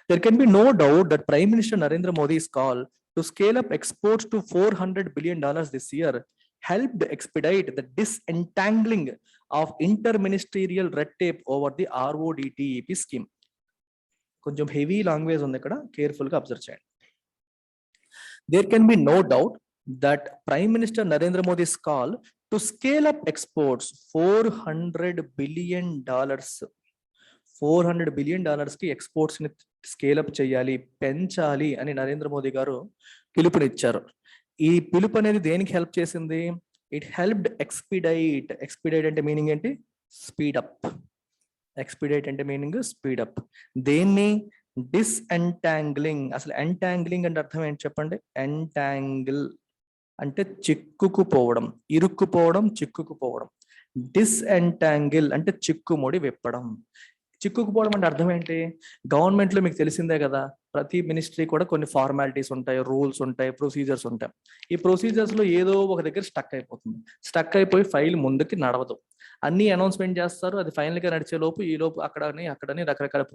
There can be no doubt that Prime Minister Narendra Modi's call to scale up exports to $400 billion this year helped expedite the disentangling of interministerial red tape over the RODTEP scheme. కొంచెం heavy language ఉంది ఇక్కడ, careful గా observe చేయండి. There can be no doubt that Prime Minister Narendra Modi's call to scale up exports $400 billion $400 billion కి exports ని scale up చేయాలి, పెంచాలి అని నరేంద్ర మోదీ గారు పిలుపునిచ్చారు. ఈ పిలుపు అనేది దేనికి హెల్ప్ చేసింది? It helped ఎక్స్పీడైట్. ఎక్స్పీడైట్ అంటే మీనింగ్ ఏంటి? స్పీడప్. ఎక్స్పీడైట్ అంటే మీనింగ్ స్పీడప్. దేన్ని? డిస్ఎంటాంగ్లింగ్. అసలు ఎంటాంగ్లింగ్ అంటే అర్థం ఏంటి చెప్పండి? ఎంటాంగిల్ అంటే చిక్కుకుపోవడం, ఇరుక్కుపోవడం, చిక్కుకుపోవడం. డిస్ఎంటాంగిల్ అంటే చిక్కుముడి విప్పడం. చిక్కుకుపోవడం అంటే అర్థం ఏంటి? గవర్నమెంట్ లో మీకు తెలిసిందే కదా, ప్రతి మినిస్ట్రీ కూడా కొన్ని ఫార్మాలిటీస్ ఉంటాయి, రూల్స్ ఉంటాయి, ప్రొసీజర్స్ ఉంటాయి. ఈ ప్రొసీజర్స్ లో ఏదో ఒక దగ్గర స్టక్ అయిపోతుంది. స్టక్ అయిపోయి ఫైల్ ముందుకి నడవదు. అన్ని అనౌన్స్మెంట్ చేస్తారు, అది ఫైనల్ గా నడిచే లోపు ఈ లోపు అక్కడని రకరకాల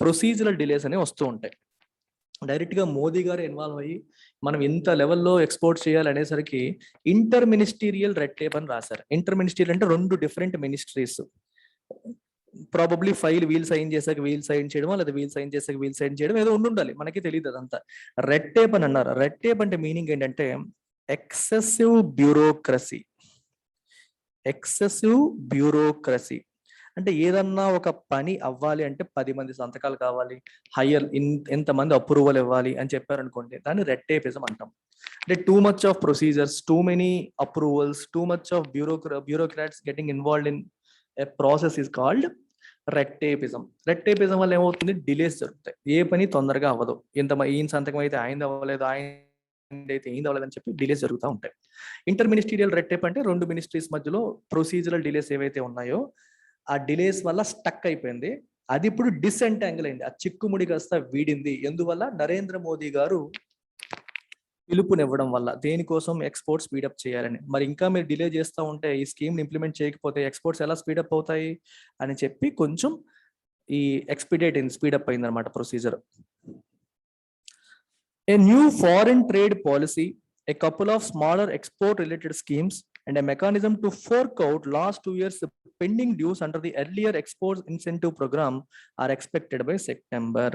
ప్రొసీజరల్ డిలేస్ అనేవి వస్తూ ఉంటాయి. డైరెక్ట్ గా మోదీ గారు ఇన్వాల్వ్ అయ్యి మనం ఇంత లెవెల్లో ఎక్స్పోర్ట్ చేయాలి అనేసరికి ఇంటర్ మినిస్టీరియల్ రెడ్ టేప్ అని రాశారు. ఇంటర్ మినిస్టీరియల్ అంటే 2 different ministries. Probably file will sign చేసాక వీల్ సైన్ చేయడం, లేదా వీల్ సైన్ చేసాక వీల్ సైన్ చేయడం ఏదో ఉండాలి, మనకి తెలియదు అదంతా. రెడ్ టేప్ అని అన్నారు. రెడ్ టేప్ అంటే మీనింగ్ ఏంటంటే ఎక్సెసివ్ బ్యూరోక్రసీ. ఎక్సెసివ్ బ్యూరోక్రసీ అంటే ఏదన్నా ఒక పని అవ్వాలి అంటే 10 మంది సంతకాలు కావాలి, హయ్యర్ ఎంతమంది అప్రూవల్ ఇవ్వాలి అని చెప్పారనుకోండి, దాన్ని రెడ్ టేపిజం అంటాం. అంటే too much of procedures, too many approvals, too much of bureaucrats getting involved in a process is called red tapism. Red tapism వల్ల ఏమవుతుంది? డిలేస్ జరుగుతాయి, ఏ పని తొందరగా అవ్వదు. ఈయన సంతకం అయితే ఆయన అవ్వలేదు, ఆయన అయితే ఏం అవ్వలేదు అని చెప్పి డిలేస్ జరుగుతూ ఉంటాయి. ఇంటర్ మినిస్టీరియల్ రెడ్ టేప్ అంటే 2 మినిస్ట్రీస్ మధ్యలో ప్రొసీజరల్ డిలేస్ ఏవైతే ఉన్నాయో ఆ డిలేస్ వల్ల స్టక్ అయిపోయింది, అది ఇప్పుడు డిసెంటాంగిల్ అయింది, ఆ చిక్కుముడి కాస్త వీడింది. ఎందువల్ల? నరేంద్ర మోదీ గారు పిలుపునివ్వడం వల్ల. దేనికోసం? ఎక్స్పోర్ట్ స్పీడప్ చేయాలని. మరి ఇంకా మీరు డిలే చేస్తూ ఉంటే, ఈ స్కీమ్ ఇంప్లిమెంట్ చేయకపోతే ఎక్స్పోర్ట్స్ ఎలా స్పీడప్ అవుతాయి అని చెప్పి కొంచెం ఈ ఎక్స్పీడేట్ అయింది, స్పీడప్ అయింది అనమాట procedure. A new foreign trade policy, a couple of smaller export related schemes, and a mechanism to fork out last 2 years pending dues under the earlier export incentive program are expected by September.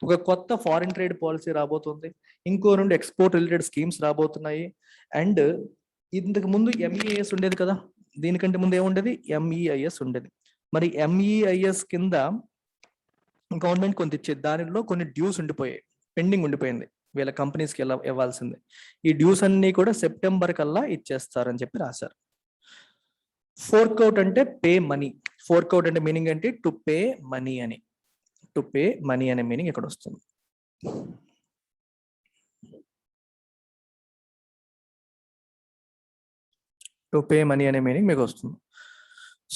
ఒక కొత్త foreign trade policy రాబోతుంది, ఇంకో 2 export related schemes రాబోతున్నాయి. And ఇంతకు ముందు MEIS ఉండేది కదా, దీనికంటే ముందు ఏముండేది? MEIS ఉండేది. మరి MEIS కింద గవర్నమెంట్ కొంత ఇచ్చేది, దానిలో కొన్ని డ్యూస్ ఉండిపోయాయి, పెండింగ్ ఉండిపోయింది వీళ్ళ కంపెనీస్కి ఇవ్వాల్సింది. ఈ డ్యూస్ అన్ని కూడా సెప్టెంబర్ కల్లా ఇచ్చేస్తారని చెప్పి రాశారు. ఫోర్క్అవుట్ అంటే పే మనీ. ఫోర్క్అవుట్ అంటే మీనింగ్ ఏంటి? టు పే మనీ అని. టు పే మనీ అనే మీనింగ్ ఇక్కడ వస్తుంది. టు పే మనీ అనే మీనింగ్ మీకు వస్తుంది.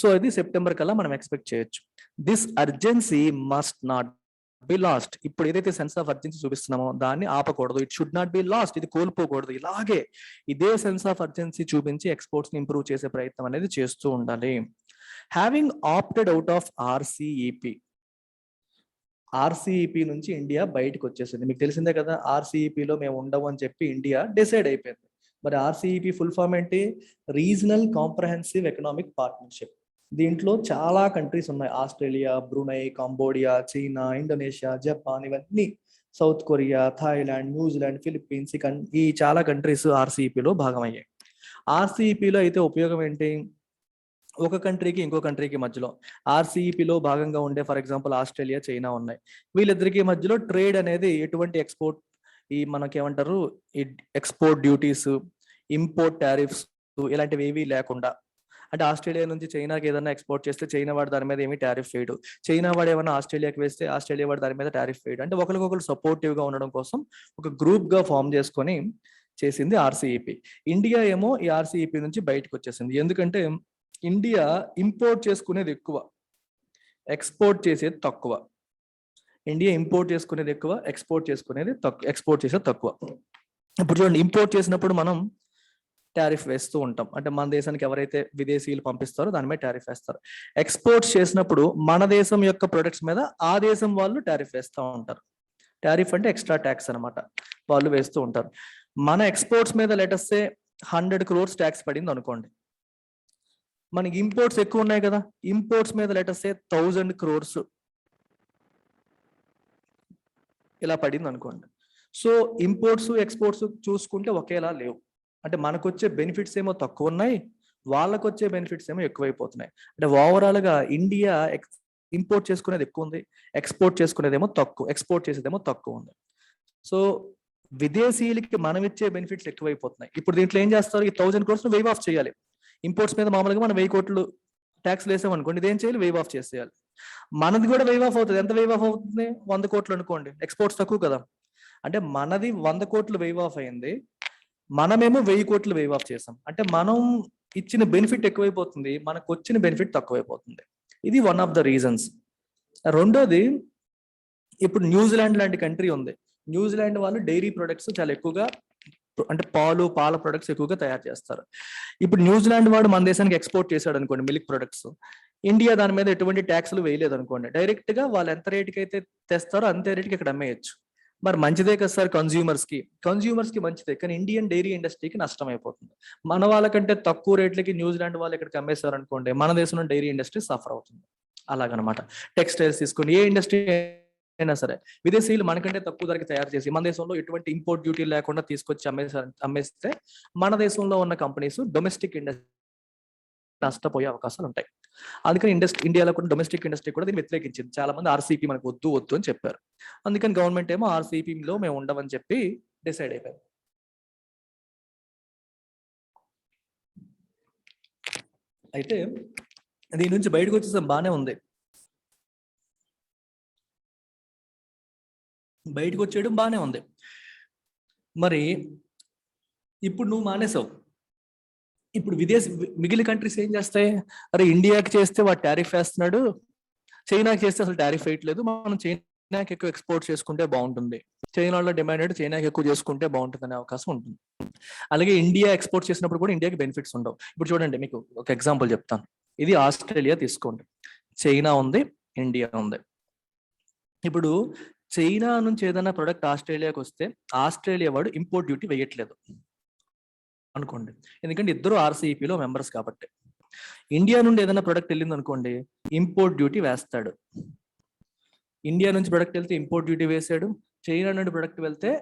సో ఇది సెప్టెంబర్ కల్లా మనం ఎక్స్పెక్ట్ చేయొచ్చు. This urgency must not be lost. ఇప్పుడు ఏదైతే సెన్స్ ఆఫ్ అర్జెన్సీ చూపిస్తున్నామో దాన్ని ఆపకూడదు. It should not be lost. ఇది కోల్పోకూడదు. ఇలాగే ఇదే సెన్స్ ఆఫ్ అర్జెన్సీ చూపించి ఎక్స్పోర్ట్స్ ని ఇంప్రూవ్ చేసే ప్రయత్నం అనేది చేస్తూ ఉండాలి. Having opted out of RCEP. RCEP నుంచి ఇండియా బయటకు వచ్చేసింది. మీకు తెలిసిందే కదా, RCEP లో మేము ఉండవు అని చెప్పి ఇండియా డిసైడ్ అయిపోయింది. మరి RCEP ఫుల్ ఫామ్ ఏంటి? Regional comprehensive economic partnership. దీంట్లో చాలా కంట్రీస్ ఉన్నాయి. Australia, Brunei, Cambodia, China, Indonesia, Japan, ఇవన్నీ, South Korea, Thailand, New Zealand, Philippines, ఈ చాలా కంట్రీస్ RCEP లో భాగమయ్యాయి. RCEP లో అయితే ఉపయోగం ఏంటి? ఒక కంట్రీకి ఇంకో కంట్రీకి మధ్యలో RCEP లో భాగంగా ఉండే, ఫర్ ఎగ్జాంపుల్ ఆస్ట్రేలియా, చైనా ఉన్నాయి. వీళ్ళిద్దరికి మధ్యలో ట్రేడ్ అనేది ఎటువంటి ఎక్స్పోర్ట్, ఈ మనకేమంటారు, ఈ ఎక్స్పోర్ట్ డ్యూటీస్, ఇంపోర్ట్ టారిఫ్స్ ఇలాంటివి ఏవి లేకుండా. అంటే ఆస్ట్రేలియా నుంచి చైనాకి ఏదైనా ఎక్స్పోర్ట్ చేస్తే చైనా వాడు దాని మీద ఏమి టారిఫ్ వేయడు, చైనా వాడు ఏమైనా ఆస్ట్రేలియాకి వేస్తే ఆస్ట్రేలియా వాడు దాని మీద టారిఫ్ వేయడు. అంటే ఒకరికొకరు సపోర్టివ్ గా ఉండడం కోసం ఒక గ్రూప్ గా ఫామ్ చేసుకొని చేసింది RCEP. ఇండియా ఏమో ఈ RCEP నుంచి బయటకు వచ్చేసింది. ఎందుకంటే ఇండియా ఇంపోర్ట్ చేసుకునేది ఎక్కువ, ఎక్స్పోర్ట్ చేసేది తక్కువ. ఇండియా ఇంపోర్ట్ చేసుకునేది ఎక్కువ, ఎక్స్పోర్ట్ చేసుకునేది తక్కువ, ఎక్స్పోర్ట్ చేసేది తక్కువ. ఇప్పుడు చూడండి, ఇంపోర్ట్ చేసినప్పుడు మనం టారిఫ్ వేస్తూ ఉంటాం, అంటే మన దేశానికి ఎవరైతే విదేశీయులు పంపిస్తారో దాని మీద టారిఫ్ వేస్తారు. ఎక్స్పోర్ట్స్ చేసినప్పుడు మన దేశం యొక్క ప్రొడక్ట్స్ మీద ఆ దేశం వాళ్ళు టారిఫ్ వేస్తూ ఉంటారు. టారిఫ్ అంటే ఎక్స్ట్రా ట్యాక్స్ అనమాట, వాళ్ళు వేస్తూ ఉంటారు. మన ఎక్స్పోర్ట్స్ మీద లెటర్సే 100 crores ట్యాక్స్ పడింది అనుకోండి, మనకి ఇంపోర్ట్స్ ఎక్కువ ఉన్నాయి కదా, ఇంపోర్ట్స్ మీద లెటర్సే 1000 crores ఇలా పడింది అనుకోండి. సో ఇంపోర్ట్స్ ఎక్స్పోర్ట్స్ చూసుకుంటే ఒకేలా లేవు. అంటే మనకు వచ్చే బెనిఫిట్స్ ఏమో తక్కువ ఉన్నాయి, వాళ్ళకు వచ్చే బెనిఫిట్స్ ఏమో ఎక్కువైపోతున్నాయి. అంటే ఓవరాల్ గా ఇండియా ఇంపోర్ట్ చేసుకునేది ఎక్కువ ఉంది, ఎక్స్పోర్ట్ చేసుకునేదేమో తక్కువ, ఎక్స్పోర్ట్ చేసేదేమో తక్కువ ఉంది. సో విదేశీయులకి మనం ఇచ్చే బెనిఫిట్స్ ఎక్కువైపోతున్నాయి. ఇప్పుడు దీంట్లో ఏం చేస్తారు, ఈ 1000 crores వేవ్ ఆఫ్ చేయాలి. ఇంపోర్ట్స్ మీద మామూలుగా మనం 1000 కోట్లు ట్యాక్స్లు వేసాం అనుకోండి, ఇదేం చేయాలి, వేవ్ ఆఫ్ చేసేయాలి. మనది కూడా వేవ్ ఆఫ్ అవుతుంది. ఎంత వేవ్ ఆఫ్ అవుతుంది, 100 కోట్లు అనుకోండి, ఎక్స్పోర్ట్స్ తక్కువ కదా, అంటే మనది 100 కోట్లు వేవ్ ఆఫ్ అయింది, మనమేమో 1000 కోట్లు వేవ్ ఆఫ్ చేసాం. అంటే మనం ఇచ్చిన బెనిఫిట్ ఎక్కువైపోతుంది, మనకు వచ్చిన బెనిఫిట్ తక్కువైపోతుంది. ఇది వన్ ఆఫ్ ద రీజన్స్. రెండోది, ఇప్పుడు న్యూజిలాండ్ లాంటి కంట్రీ ఉంది. న్యూజిలాండ్ వాళ్ళు డైరీ ప్రొడక్ట్స్ చాలా ఎక్కువగా, అంటే పాల ప్రొడక్ట్స్ ఎక్కువగా తయారు చేస్తారు. ఇప్పుడు న్యూజిలాండ్ వాడు మన దేశానికి ఎక్స్పోర్ట్ చేశాడు అనుకోండి మిల్క్ ప్రొడక్ట్స్, ఇండియా దాని మీద ఎటువంటి ట్యాక్స్లు వేయలేదు అనుకోండి, డైరెక్ట్ గా వాళ్ళు ఎంత రేటుకి అయితే తెస్తారో అంతే రేటుకి ఇక్కడ అమ్మేయచ్చు. మరి మంచిదే కదా సార్, కన్జ్యూమర్స్ కి మంచిదే, కానీ ఇండియన్ డైరీ ఇండస్ట్రీకి నష్టం అయిపోతుంది. మన వాళ్ళకంటే తక్కువ రేట్లకి న్యూజిలాండ్ వాళ్ళు ఇక్కడికి అమ్మేశారు అనుకోండి, మన దేశంలో డైరీ ఇండస్ట్రీ సఫర్ అవుతుంది. అలాగనమాట. టెక్స్టైల్స్ తీసుకొని ఏ ఇండస్ట్రీ అయినా సరే, విదేశీయులు మనకంటే తక్కువ ధరకి తయారు చేసి మన దేశంలో ఎటువంటి ఇంపోర్ట్ డ్యూటీ లేకుండా తీసుకొచ్చి అమ్మేస్తే మన దేశంలో ఉన్న కంపెనీస్ డొమెస్టిక్ ఇండస్ట్రీ నష్టపోయే అవకాశాలు ఉంటాయి. అందుకని ఇండియాలో కూడా డొమెస్టిక్ ఇండస్ట్రీ కూడా దీన్ని వ్యతిరేకించింది. చాలా మంది ఆర్సీపీ మనకు వద్దు అని చెప్పారు. అందుకని గవర్నమెంట్ ఏమో ఆర్సీపీలో మేము ఉండమని చెప్పి డిసైడ్ అయిపోయారు. అయితే దీని నుంచి బయటకు వచ్చేసాం, బాగానే ఉంది, బయటకు వచ్చేయడం బాగానే ఉంది. మరి ఇప్పుడు నువ్వు మానేసావు, ఇప్పుడు మిగిలిన కంట్రీస్ ఏం చేస్తాయి, అరే ఇండియాకి చేస్తే వాడు టారిఫ్ వేస్తున్నాడు, చైనాకి చేస్తే అసలు టారిఫ్ వేయట్లేదు, మనం చైనాకి ఎక్కువ ఎక్స్పోర్ట్ చేసుకుంటే బాగుంటుంది, చైనాలో డిమాండ్ చైనాకి ఎక్కువ చేసుకుంటే బాగుంటుంది అనే అవకాశం ఉంటుంది. అలాగే ఇండియా ఎక్స్పోర్ట్ చేసినప్పుడు కూడా ఇండియాకి బెనిఫిట్స్ ఉండవు. ఇప్పుడు చూడండి, మీకు ఒక ఎగ్జాంపుల్ చెప్తాను. ఇది ఆస్ట్రేలియా తీసుకోండి, చైనా ఉంది, ఇండియా ఉంది. ఇప్పుడు చైనా నుంచి ఏదైనా ప్రొడక్ట్ ఆస్ట్రేలియాకి వస్తే ఆస్ట్రేలియా వాడు ఇంపోర్ట్ డ్యూటీ వేయట్లేదు అనుకోండి, ఎందుకంటే ఇద్దరు ఆర్సీఈపీలో మెంబర్స్ కాబట్టి. ఇండియా నుండి ఏదైనా ప్రొడక్ట్ వెళ్ళింది అనుకోండి, ఇంపోర్ట్ డ్యూటీ వేస్తాడు. ఇండియా నుంచి ప్రొడక్ట్ వెళ్తే ఇంపోర్ట్ డ్యూటీ వేసాడు, చైనా నుండి ప్రొడక్ట్ వెళ్తే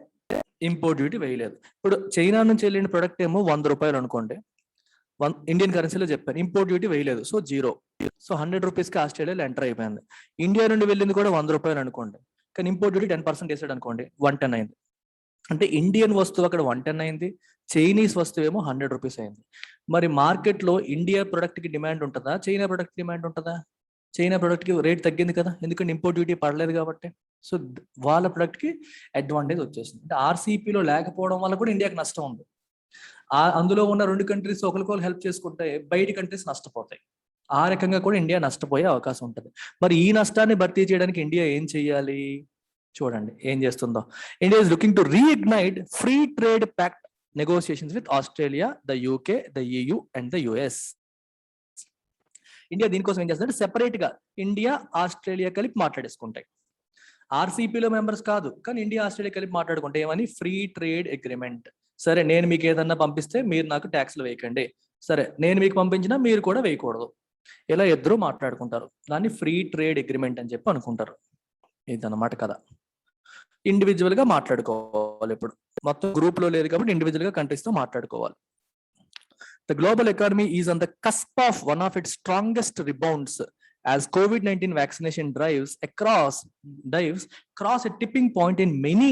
ఇంపోర్ట్ డ్యూటీ వేయలేదు. ఇప్పుడు చైనా నుంచి వెళ్ళిన ప్రొడక్ట్ ఏమో 100 రూపాయలు అనుకోండి, ఇండియన్ కరెన్సీలో చెప్పాను, ఇంపోర్ట్ డ్యూటీ వేయలేదు, సో 0. సో 100 రూపీస్కి ఆస్ట్రేలియాలో ఎంటర్ అయిపోయింది. ఇండియా నుండి వెళ్ళింది కూడా 100 రూపాయలు అనుకోండి, కానీ ఇంపోర్ట్ డ్యూటీ 10% వేసాడు అనుకోండి, 110 అయింది. అంటే ఇండియన్ వస్తువు అక్కడ 110 అయింది, చైనీస్ వస్తువు ఏమో 100 రూపీస్ అయింది. మరి మార్కెట్లో ఇండియా ప్రొడక్ట్ కి డిమాండ్ ఉంటుందా, చైనా ప్రొడక్ట్ డిమాండ్ ఉంటుందా? చైనా ప్రొడక్ట్ కి రేట్ తగ్గింది కదా, ఎందుకంటే ఇంపోర్ట్ డ్యూటీ పడలేదు కాబట్టి. సో వాళ్ళ ప్రొడక్ట్ కి అడ్వాంటేజ్ వచ్చేసింది. అంటే ఆర్సీపీలో లేకపోవడం వల్ల కూడా ఇండియాకి నష్టం ఉంది. అందులో ఉన్న 2 కంట్రీస్ ఒకరికొకరు హెల్ప్ చేసుకుంటే బయట కంట్రీస్ నష్టపోతాయి. ఆ రకంగా కూడా ఇండియా నష్టపోయే అవకాశం ఉంటుంది. మరి ఈ నష్టాన్ని భర్తీ చేయడానికి ఇండియా ఏం చేయాలి? చూడండి ఏం చేస్తుందో. India is looking to reignite free trade pact negotiations with Australia, the UK, the EU and the US. ఇండియా దీనికోసం ఏం చేస్తుందంటే సెపరేట్ గా ఇండియా ఆస్ట్రేలియా కలిపి మాట్లాడేసుకుంటాయి. ఆర్సీపీలో మెంబర్స్ కాదు, కానీ ఇండియా ఆస్ట్రేలియా కలిపి మాట్లాడుకుంటే ఏమని, ఫ్రీ ట్రేడ్ అగ్రిమెంట్. సరే నేను మీకు ఏదన్నా పంపిస్తే మీరు నాకు ట్యాక్స్లు వేయకండి, సరే నేను మీకు పంపించినా మీరు కూడా వేయకూడదు, ఇలా ఇద్దరు మాట్లాడుకుంటారు. దాన్ని ఫ్రీ ట్రేడ్ అగ్రిమెంట్ అని చెప్పి అనుకుంటారు. ఇదన్నమాట కదా. ఇండివిజువల్ గా మాట్లాడుకోవాలి. ఇప్పుడు మొత్తం గ్రూప్ లో లేదు కాబట్టి ఇండివిజువల్ గా కంట్రీస్ తో మాట్లాడుకోవాలి. The global economy is on the cusp of one of its strongest rebounds as COVID-19 vaccination drives cross a tipping point in many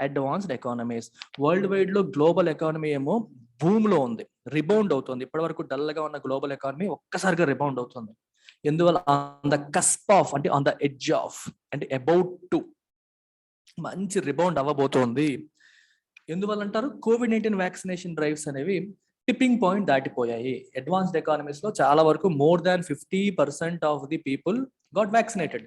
advanced economies. World wide లో గ్లోబల్ ఎకానమీ ఏమో boom లో ఉంది, rebound అవుతుంది. ఇప్పటి వరకు dull గా ఉన్న global economy ఒక్కసారిగా రిబౌండ్ అవుతుంది. ఎందువల్ల? ఆన్ ద కస్ప్ ఆఫ్, అంటే ఆన్ ద ఎడ్జ్ ఆఫ్, అంటే అబౌట్ టు మంచి రిబౌండ్ అవ్వబోతోంది. ఎందువల్ల అంటారు? COVID-19 వ్యాక్సినేషన్ డ్రైవ్స్ అనేవి టిప్పింగ్ పాయింట్ దాటిపోయాయి. అడ్వాన్స్డ్ ఎకానమీస్ లో చాలా వరకు more than 50% of the people got vaccinated.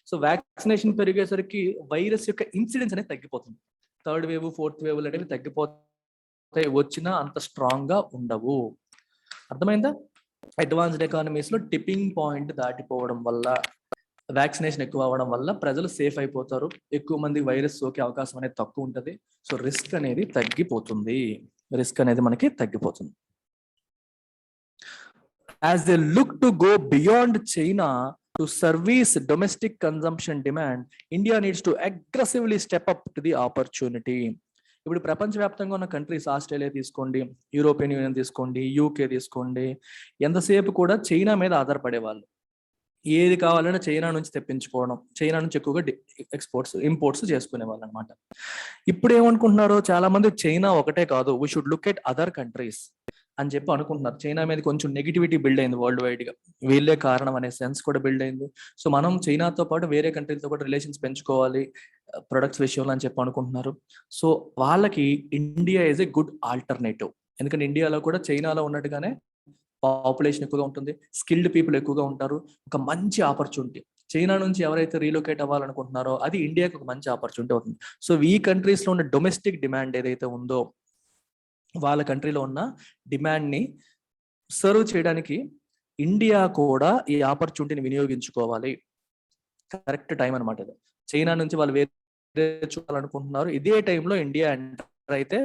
So vaccination పెరిగేసరికి వైరస్ యొక్క ఇన్సిడెన్స్ అనేది తగ్గిపోతుంది. 3rd వేవ్ 4th వేవ్ అనేవి తగ్గిపోతాయి, వచ్చినా అంత స్ట్రాంగ్ గా ఉండవు. అర్థమైందా? అడ్వాన్స్డ్ ఎకానమీస్ లో టిప్పింగ్ పాయింట్ దాటిపోవడం వల్ల, వ్యాక్సినేషన్ ఎక్కువ అవ్వడం వల్ల ప్రజలు సేఫ్ అయిపోతారు, ఎక్కువ మంది వైరస్ సోకే అవకాశం అనేది తక్కువ ఉంటుంది. సో రిస్క్ అనేది తగ్గిపోతుంది, మనకి తగ్గిపోతుంది. As they look to go beyond China to service domestic consumption demand, India needs to aggressively step up to the opportunity. ఇప్పుడు ప్రపంచవ్యాప్తంగా ఉన్న కంట్రీస్, ఆస్ట్రేలియా తీసుకోండి, యూరోపియన్ యూనియన్ తీసుకోండి, UK తీసుకోండి, ఎంతసేపు కూడా చైనా మీద ఆధారపడే వాళ్ళు. ఏది కావాలన్నా చైనా నుంచి తెప్పించుకోవడం, చైనా నుంచి ఎక్కువగా ఇంపోర్ట్స్ చేసుకునే వాళ్ళు అనమాట. ఇప్పుడు ఏమనుకుంటున్నారు చాలా మంది, చైనా ఒకటే కాదు, we should look at other countries అని చెప్పి అనుకుంటున్నారు. చైనా మీద కొంచెం నెగిటివిటీ బిల్డ్ అయింది వరల్డ్ వైడ్ గా, వీళ్ళే కారణం అనే సెన్స్ కూడా బిల్డ్ అయింది. సో మనం చైనాతో పాటు వేరే కంట్రీలతో కూడా రిలేషన్స్ పెంచుకోవాలి ప్రొడక్ట్స్ విషయంలో అని చెప్పి అనుకుంటున్నారు. సో వాళ్ళకి India is a good alternative. ఎందుకంటే ఇండియాలో కూడా చైనాలో ఉన్నట్టుగానే పాపులేషన్ ఎక్కువగా ఉంటుంది, స్కిల్డ్ పీపుల్ ఎక్కువగా ఉంటారు, ఒక మంచి ఆపర్చునిటీ. చైనా నుంచి ఎవరైతే రీలొకేట్ అవ్వాలనుకుంటున్నారో అది ఇండియాకి ఒక మంచి ఆపర్చునిటీ అవుతుంది. సో ఈ కంట్రీస్ లో ఉన్న డొమెస్టిక్ డిమాండ్ ఏదైతే ఉందో, వాళ్ళ కంట్రీలో ఉన్న డిమాండ్ ని సర్వ్ చేయడానికి ఇండియా కూడా ఈ ఆపర్చునిటీని వినియోగించుకోవాలి. కరెక్ట్ టైం అనమాట ఇది. చైనా నుంచి వాళ్ళు వేరే చూడాలనుకుంటున్నారు, ఇదే టైంలో ఇండియా ఎంటర్ అయితే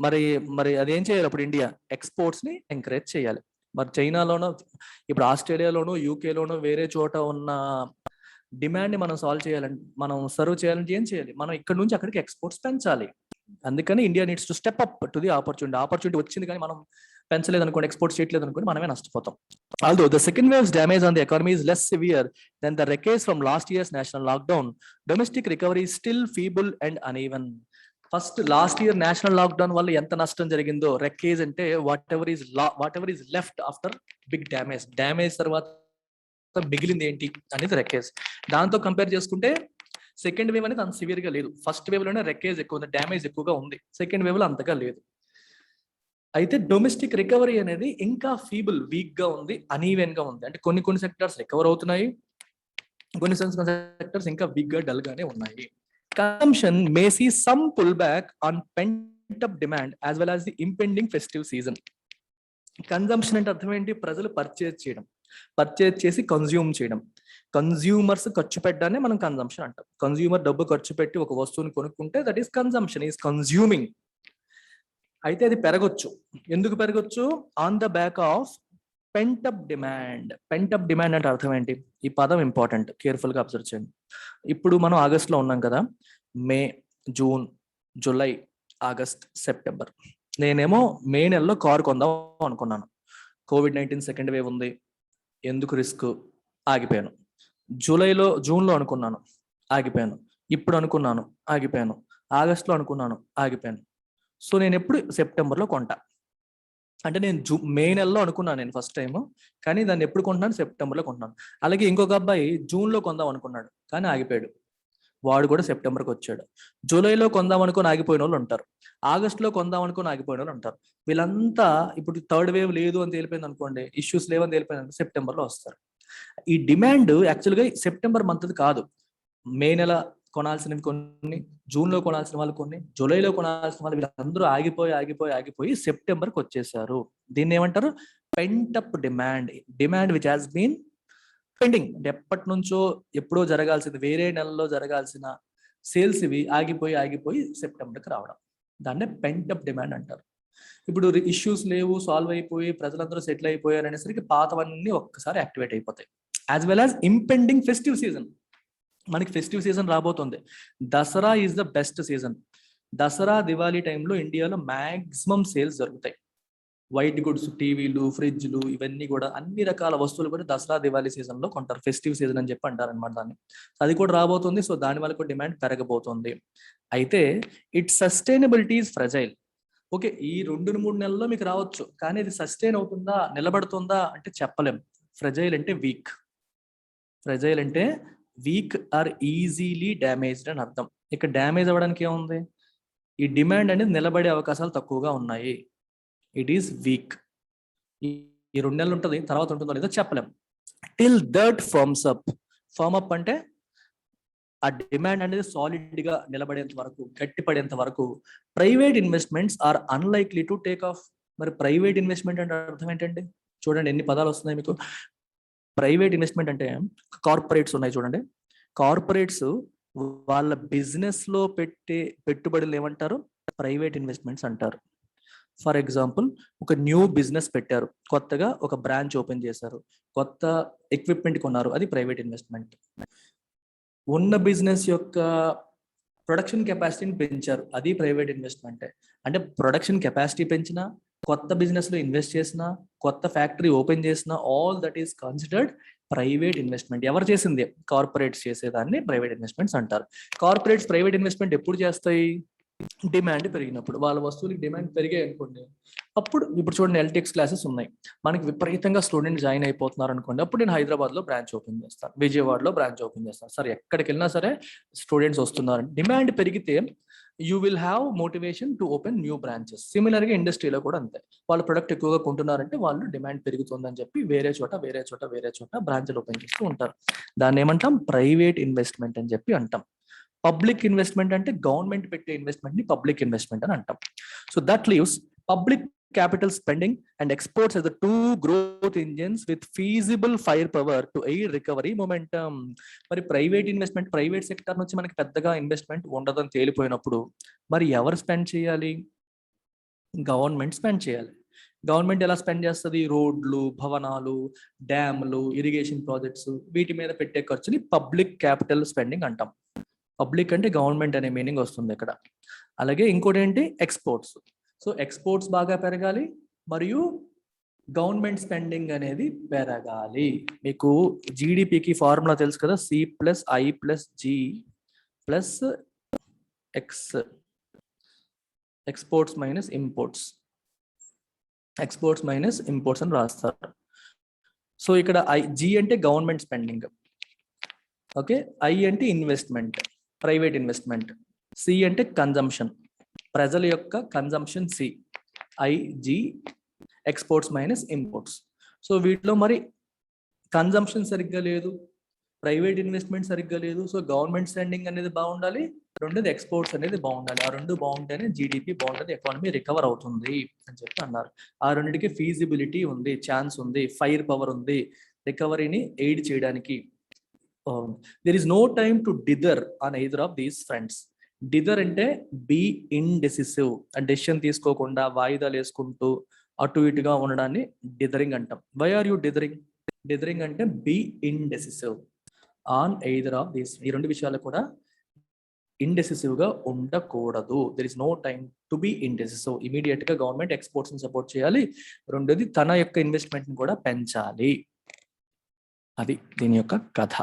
మరి మరి అదేం చేయాలి అప్పుడు? ఇండియా ఎక్స్పోర్ట్స్ ని ఎంకరేజ్ చేయాలి. మరి చైనాలోనో, ఇప్పుడు ఆస్ట్రేలియాలోనో, యూకేలోనో వేరే చోట ఉన్న డిమాండ్ ని మనం సాల్వ్ చేయాలంటే, మనం సర్వ్ చేయాలంటే ఏం చేయాలి? మనం ఇక్కడ నుంచి అక్కడికి ఎక్స్పోర్ట్స్ పెంచాలి. అందుకని India needs to step up to the opportunity వచ్చింది కానీ మనం పెంచలేదు అనుకోండి, ఎక్స్పోర్ట్ చేయట్లేదు అనుకోండి, మనమే నష్టపోతాం. Although the second wave's damage on the economy is less severe than the wreckage from last year's national lockdown, domestic recovery is still feeble and uneven. First last year national lockdown వల్ల ఎంత నష్టం జరిగిందో, wreckage అంటే whatever is left after big damage తర్వాత మిగిలింది ఏంటి అనేది wreckage. దాంతో కంపేర్ చేసుకుంటే సెకండ్ వేవ్ అనేది అంత సివియర్ గా లేదు. ఫస్ట్ వేవ్ లోనే రెక్కేజ్ ఎక్కువ ఉంది, డ్యామేజ్ ఎక్కువగా ఉంది. సెకండ్ వేవ్ లో అంతగా లేదు. అయితే డొమెస్టిక్ రికవరీ అనేది ఇంకా వీక్ గా ఉంది, అనీవెన్ గా ఉంది. అంటే కొన్ని సెక్టర్స్ రికవర్ అవుతున్నాయి, కొన్ని సెక్టర్స్ ఇంకా వీక్ గా డల్ గానే ఉన్నాయి. Consumption may see some pullback on pent-up demand as well as the impending festive season. Consumption అంటే అర్థం ఏంటి? ప్రజలు పర్చేజ్ చేసి కన్జ్యూమ్ చేయడం. కన్జ్యూమర్స్ ఖర్చు పెట్టడాన్ని మనం కన్జంప్షన్ అంటాం. కన్జ్యూమర్ డబ్బు ఖర్చు పెట్టి ఒక వస్తువుని కొనుక్కుంటే that is consumption, is consuming. అయితే అది పెరగొచ్చు. ఎందుకు పెరగొచ్చు? On the back of pent up demand. Pent up demand అంటే అర్థం ఏంటి? ఈ పదం ఇంపార్టెంట్, కేర్ఫుల్ గా అబ్జర్వ్ చేయండి. ఇప్పుడు మనం ఆగస్ట్ లో ఉన్నాం కదా, మే, జూన్, జూలై, ఆగస్ట్, సెప్టెంబర్. నేనేమో మే నెలలో కారు కొందాం అనుకున్నాను. COVID-19 సెకండ్ వేవ్ ఉంది, ఎందుకు రిస్క్, ఆగిపోయాను. జూన్లో అనుకున్నాను, ఆగిపోయాను. ఇప్పుడు అనుకున్నాను, ఆగిపోయాను. ఆగస్ట్లో అనుకున్నాను, ఆగిపోయాను. సో నేను ఎప్పుడు సెప్టెంబర్లో కొంటా. అంటే నేను మే నెలలో అనుకున్నాను నేను ఫస్ట్ టైం, కానీ దాన్ని ఎప్పుడు కొంటున్నాను? సెప్టెంబర్లో కొంటున్నాను. అలాగే ఇంకొక అబ్బాయి జూన్లో కొందాం అనుకున్నాడు, కానీ ఆగిపోయాడు. వాడు కూడా సెప్టెంబర్కి వచ్చాడు. జూలైలో కొందాం అనుకుని ఆగిపోయిన వాళ్ళు ఉంటారు, ఆగస్టులో కొందాం అనుకుని ఆగిపోయిన వాళ్ళు ఉంటారు. వీళ్ళంతా ఇప్పుడు థర్డ్ వేవ్ లేదు అని తేలిపోయింది అనుకోండి, ఇష్యూస్ లేవని తేలిపోయింది, సెప్టెంబర్లో వస్తారు. ఈ డిమాండ్ యాక్చువల్గా సెప్టెంబర్ మంత్ కాదు. మే నెల కొనాల్సినవి కొన్ని, జూన్లో కొనాల్సిన వాళ్ళు కొన్ని, జూలైలో కొనాల్సిన వాళ్ళు, వీళ్ళందరూ ఆగిపోయి సెప్టెంబర్కి వచ్చేసారు. దీన్ని ఏమంటారు? Pent up demand which has been pending. అంటే ఎప్పటి నుంచో ఎప్పుడో జరగాల్సింది, వేరే నెలలో జరగాల్సిన సేల్స్ ఇవి ఆగిపోయి సెప్టెంబర్కి రావడం. దాన్నే పెంటప్ డిమాండ్ అంటారు. ఇప్పుడు ఇష్యూస్ లేవు, సాల్వ్ అయిపోయి ప్రజలందరూ సెటిల్ అయిపోయారు అనేసరికి పాతవన్నీ ఒక్కసారి యాక్టివేట్ అయిపోతాయి. As well as impending festive season. మనకి ఫెస్టివ్ సీజన్ రాబోతుంది. Dasara is the best season. Dasara, Diwali టైంలో ఇండియాలో మాక్సిమం సేల్స్ జరుగుతాయి. వైట్ గుడ్స్, టీవీలు, ఫ్రిడ్జ్లు, ఇవన్నీ కూడా అన్ని రకాల వస్తువులు కూడా దసరా, దివాళీ సీజన్ లో కొంటారు. ఫెస్టివ్ సీజన్ అని చెప్పి అంటారు అనమాట దాన్ని. అది కూడా రాబోతుంది. సో దాని వల్ల కూడా డిమాండ్ పెరగబోతుంది. అయితే it's sustainability is fragile. Okay, ఈ 2-3 నెలల్లో మీకు రావచ్చు, కానీ ఇది సస్టైన్ అవుతుందా, నిలబడుతుందా అంటే చెప్పలేం. ఫ్రెజైల్ అంటే వీక్ ఆర్ ఈజీలీ డ్యామేజ్డ్ అని అర్థం. ఇక్కడ డ్యామేజ్ అవ్వడానికి ఏముంది? ఈ డిమాండ్ అనేది నిలబడే అవకాశాలు తక్కువగా ఉన్నాయి. It is week. ఈ 2 నెలలు ఉంటుంది, తర్వాత ఉంటుందో లేదో చెప్పలేం. టిల్ దట్ ఫర్మ్ అప్ అంటే ఆ డిమాండ్ అనేది సాలిడ్ గా నిలబడేంత వరకు, గట్టిపడేంత వరకు private investments are unlikely to take off. మరి ప్రైవేట్ ఇన్వెస్ట్మెంట్ అంటే అర్థం ఏంటండి? చూడండి ఎన్ని పదాలు వస్తున్నాయి మీకు. ప్రైవేట్ ఇన్వెస్ట్మెంట్ అంటే కార్పొరేట్స్ ఉన్నాయి చూడండి. కార్పొరేట్స్ వాళ్ళ బిజినెస్ లో పెట్టే పెట్టుబడులు ఏమంటారు? ప్రైవేట్ ఇన్వెస్ట్మెంట్స్ అంటారు. ఫర్ ఎగ్జాంపుల్, ఒక న్యూ బిజినెస్ పెట్టారు, కొత్తగా ఒక బ్రాంచ్ ఓపెన్ చేశారు, కొత్త ఎక్విప్మెంట్ కొన్నారు, అది ప్రైవేట్ ఇన్వెస్ట్మెంట్. ఉన్న బిజినెస్ యొక్క ప్రొడక్షన్ కెపాసిటీని పెంచారు, అది ప్రైవేట్ ఇన్వెస్ట్మెంటే. అంటే ప్రొడక్షన్ కెపాసిటీ పెంచినా, కొత్త బిజినెస్ లో ఇన్వెస్ట్ చేసినా, కొత్త ఫ్యాక్టరీ ఓపెన్ చేసినా, all that is considered private investment. ఎవరు చేసింది? కార్పొరేట్స్ చేసేదాన్ని ప్రైవేట్ ఇన్వెస్ట్మెంట్స్ అంటారు. కార్పొరేట్స్ ప్రైవేట్ ఇన్వెస్ట్మెంట్ ఎప్పుడు చేస్తాయి? డిమాండ్ పెరిగినప్పుడు. వాళ్ళ వస్తువులకి డిమాండ్ పెరిగాయి అనుకోండి, అప్పుడు ఇప్పుడు చూడండి ఎల్టీఎక్స్ క్లాసెస్ ఉన్నాయి, మనకి విపరీతంగా స్టూడెంట్ జాయిన్ అయిపోతున్నారు అనుకోండి, అప్పుడు నేను హైదరాబాద్లో బ్రాంచ్ ఓపెన్ చేస్తాను, విజయవాడలో బ్రాంచ్ ఓపెన్ చేస్తాను. సరే ఎక్కడికి వెళ్ళినా సరే స్టూడెంట్స్ వస్తున్నారు, డిమాండ్ పెరిగితే you will have motivation to open new branches. సిమిలర్గా ఇండస్ట్రీలో కూడా అంతే, వాళ్ళ ప్రొడక్ట్ ఎక్కువగా కొంటున్నారంటే వాళ్ళు డిమాండ్ పెరుగుతుందని చెప్పి వేరే చోట బ్రాంచ్లు ఓపెన్ చేస్తూ ఉంటారు. దాన్ని ఏమంటాం? ప్రైవేట్ ఇన్వెస్ట్మెంట్ అని చెప్పి అంటాం. పబ్లిక్ ఇన్వెస్ట్మెంట్ అంటే గవర్నమెంట్ పెట్టే ఇన్వెస్ట్మెంట్ ని పబ్లిక్ ఇన్వెస్ట్మెంట్ అని అంటాం. So that leaves public capital spending and exports as the two growth engines with feasible firepower to aid recovery momentum. మరి ప్రైవేట్ ఇన్వెస్ట్మెంట్, ప్రైవేట్ సెక్టర్ నుంచి మనకి పెద్దగా ఇన్వెస్ట్మెంట్ ఉండదని తేలిపోయినప్పుడు మరి ఎవరు స్పెండ్ చేయాలి? గవర్నమెంట్ స్పెండ్ చేయాలి. గవర్నమెంట్ ఎలా స్పెండ్ చేస్తుంది? రోడ్లు, భవనాలు, డ్యాములు, ఇరిగేషన్ ప్రాజెక్ట్స్, వీటి మీద పెట్టే ఖర్చుని పబ్లిక్ క్యాపిటల్ స్పెండింగ్ అంటాం. పబ్లిక్ అంటే గవర్నమెంట్ అనే మీనింగ్ వస్తుంది ఇక్కడ. అలాగే ఇంకోటి ఏంటి? ఎక్స్పోర్ట్స్. సో ఎక్స్పోర్ట్స్ బాగా పెరగాలి మరియు గవర్నమెంట్ స్పెండింగ్ అనేది పెరగాలి. మీకు జీడిపికి ఫార్ములా తెలుసు కదా, C+I+G+X, exports minus imports, exports minus imports అని రాస్తారు. సో ఇక్కడ G అంటే గవర్నమెంట్ స్పెండింగ్, ఓకే, I అంటే ఇన్వెస్ట్మెంట్, ప్రైవేట్ ఇన్వెస్ట్మెంట్, C అంటే కన్జంప్షన్, ప్రజల యొక్క consumption, CIG, exports minus imports. So వీటిలో మరి కన్జంప్షన్ సరిగ్గా లేదు, ప్రైవేట్ ఇన్వెస్ట్మెంట్ సరిగ్గా లేదు, సో గవర్నమెంట్ స్పెండింగ్ అనేది బాగుండాలి, రెండోది ఎక్స్పోర్ట్స్ అనేది బాగుండాలి. ఆ రెండు బాగుంటేనే జీడిపి బాగుంటుంది, ఎకానమీ రికవర్ అవుతుంది అని చెప్పి అన్నారు. ఆ రెండింటికి ఫీజిబిలిటీ ఉంది, ఛాన్స్ ఉంది, ఫైర్ పవర్ ఉంది రికవరీని ఎయిడ్ చేయడానికి. there is no time to dither on either of these fronts. డిదర్ అంటే బీ ఇండెసిసివ్, డెసిషన్ తీసుకోకుండా వాయిదాలు వేసుకుంటూ అటు ఇటుగా ఉండడాన్ని డిదరింగ్ అంటాం. Why are you dithering? Dithering అంటే be indecisive on either of these. ఈ రెండు విషయాలు కూడా ఇండెసిసివ్ గా ఉండకూడదు. There is no time to be indecisive. Immediate గా గవర్నమెంట్ ఎక్స్పోర్ట్స్ ని సపోర్ట్ చేయాలి, రెండోది తన యొక్క ఇన్వెస్ట్మెంట్ ని కూడా పెంచాలి. అది దీని యొక్క కథ.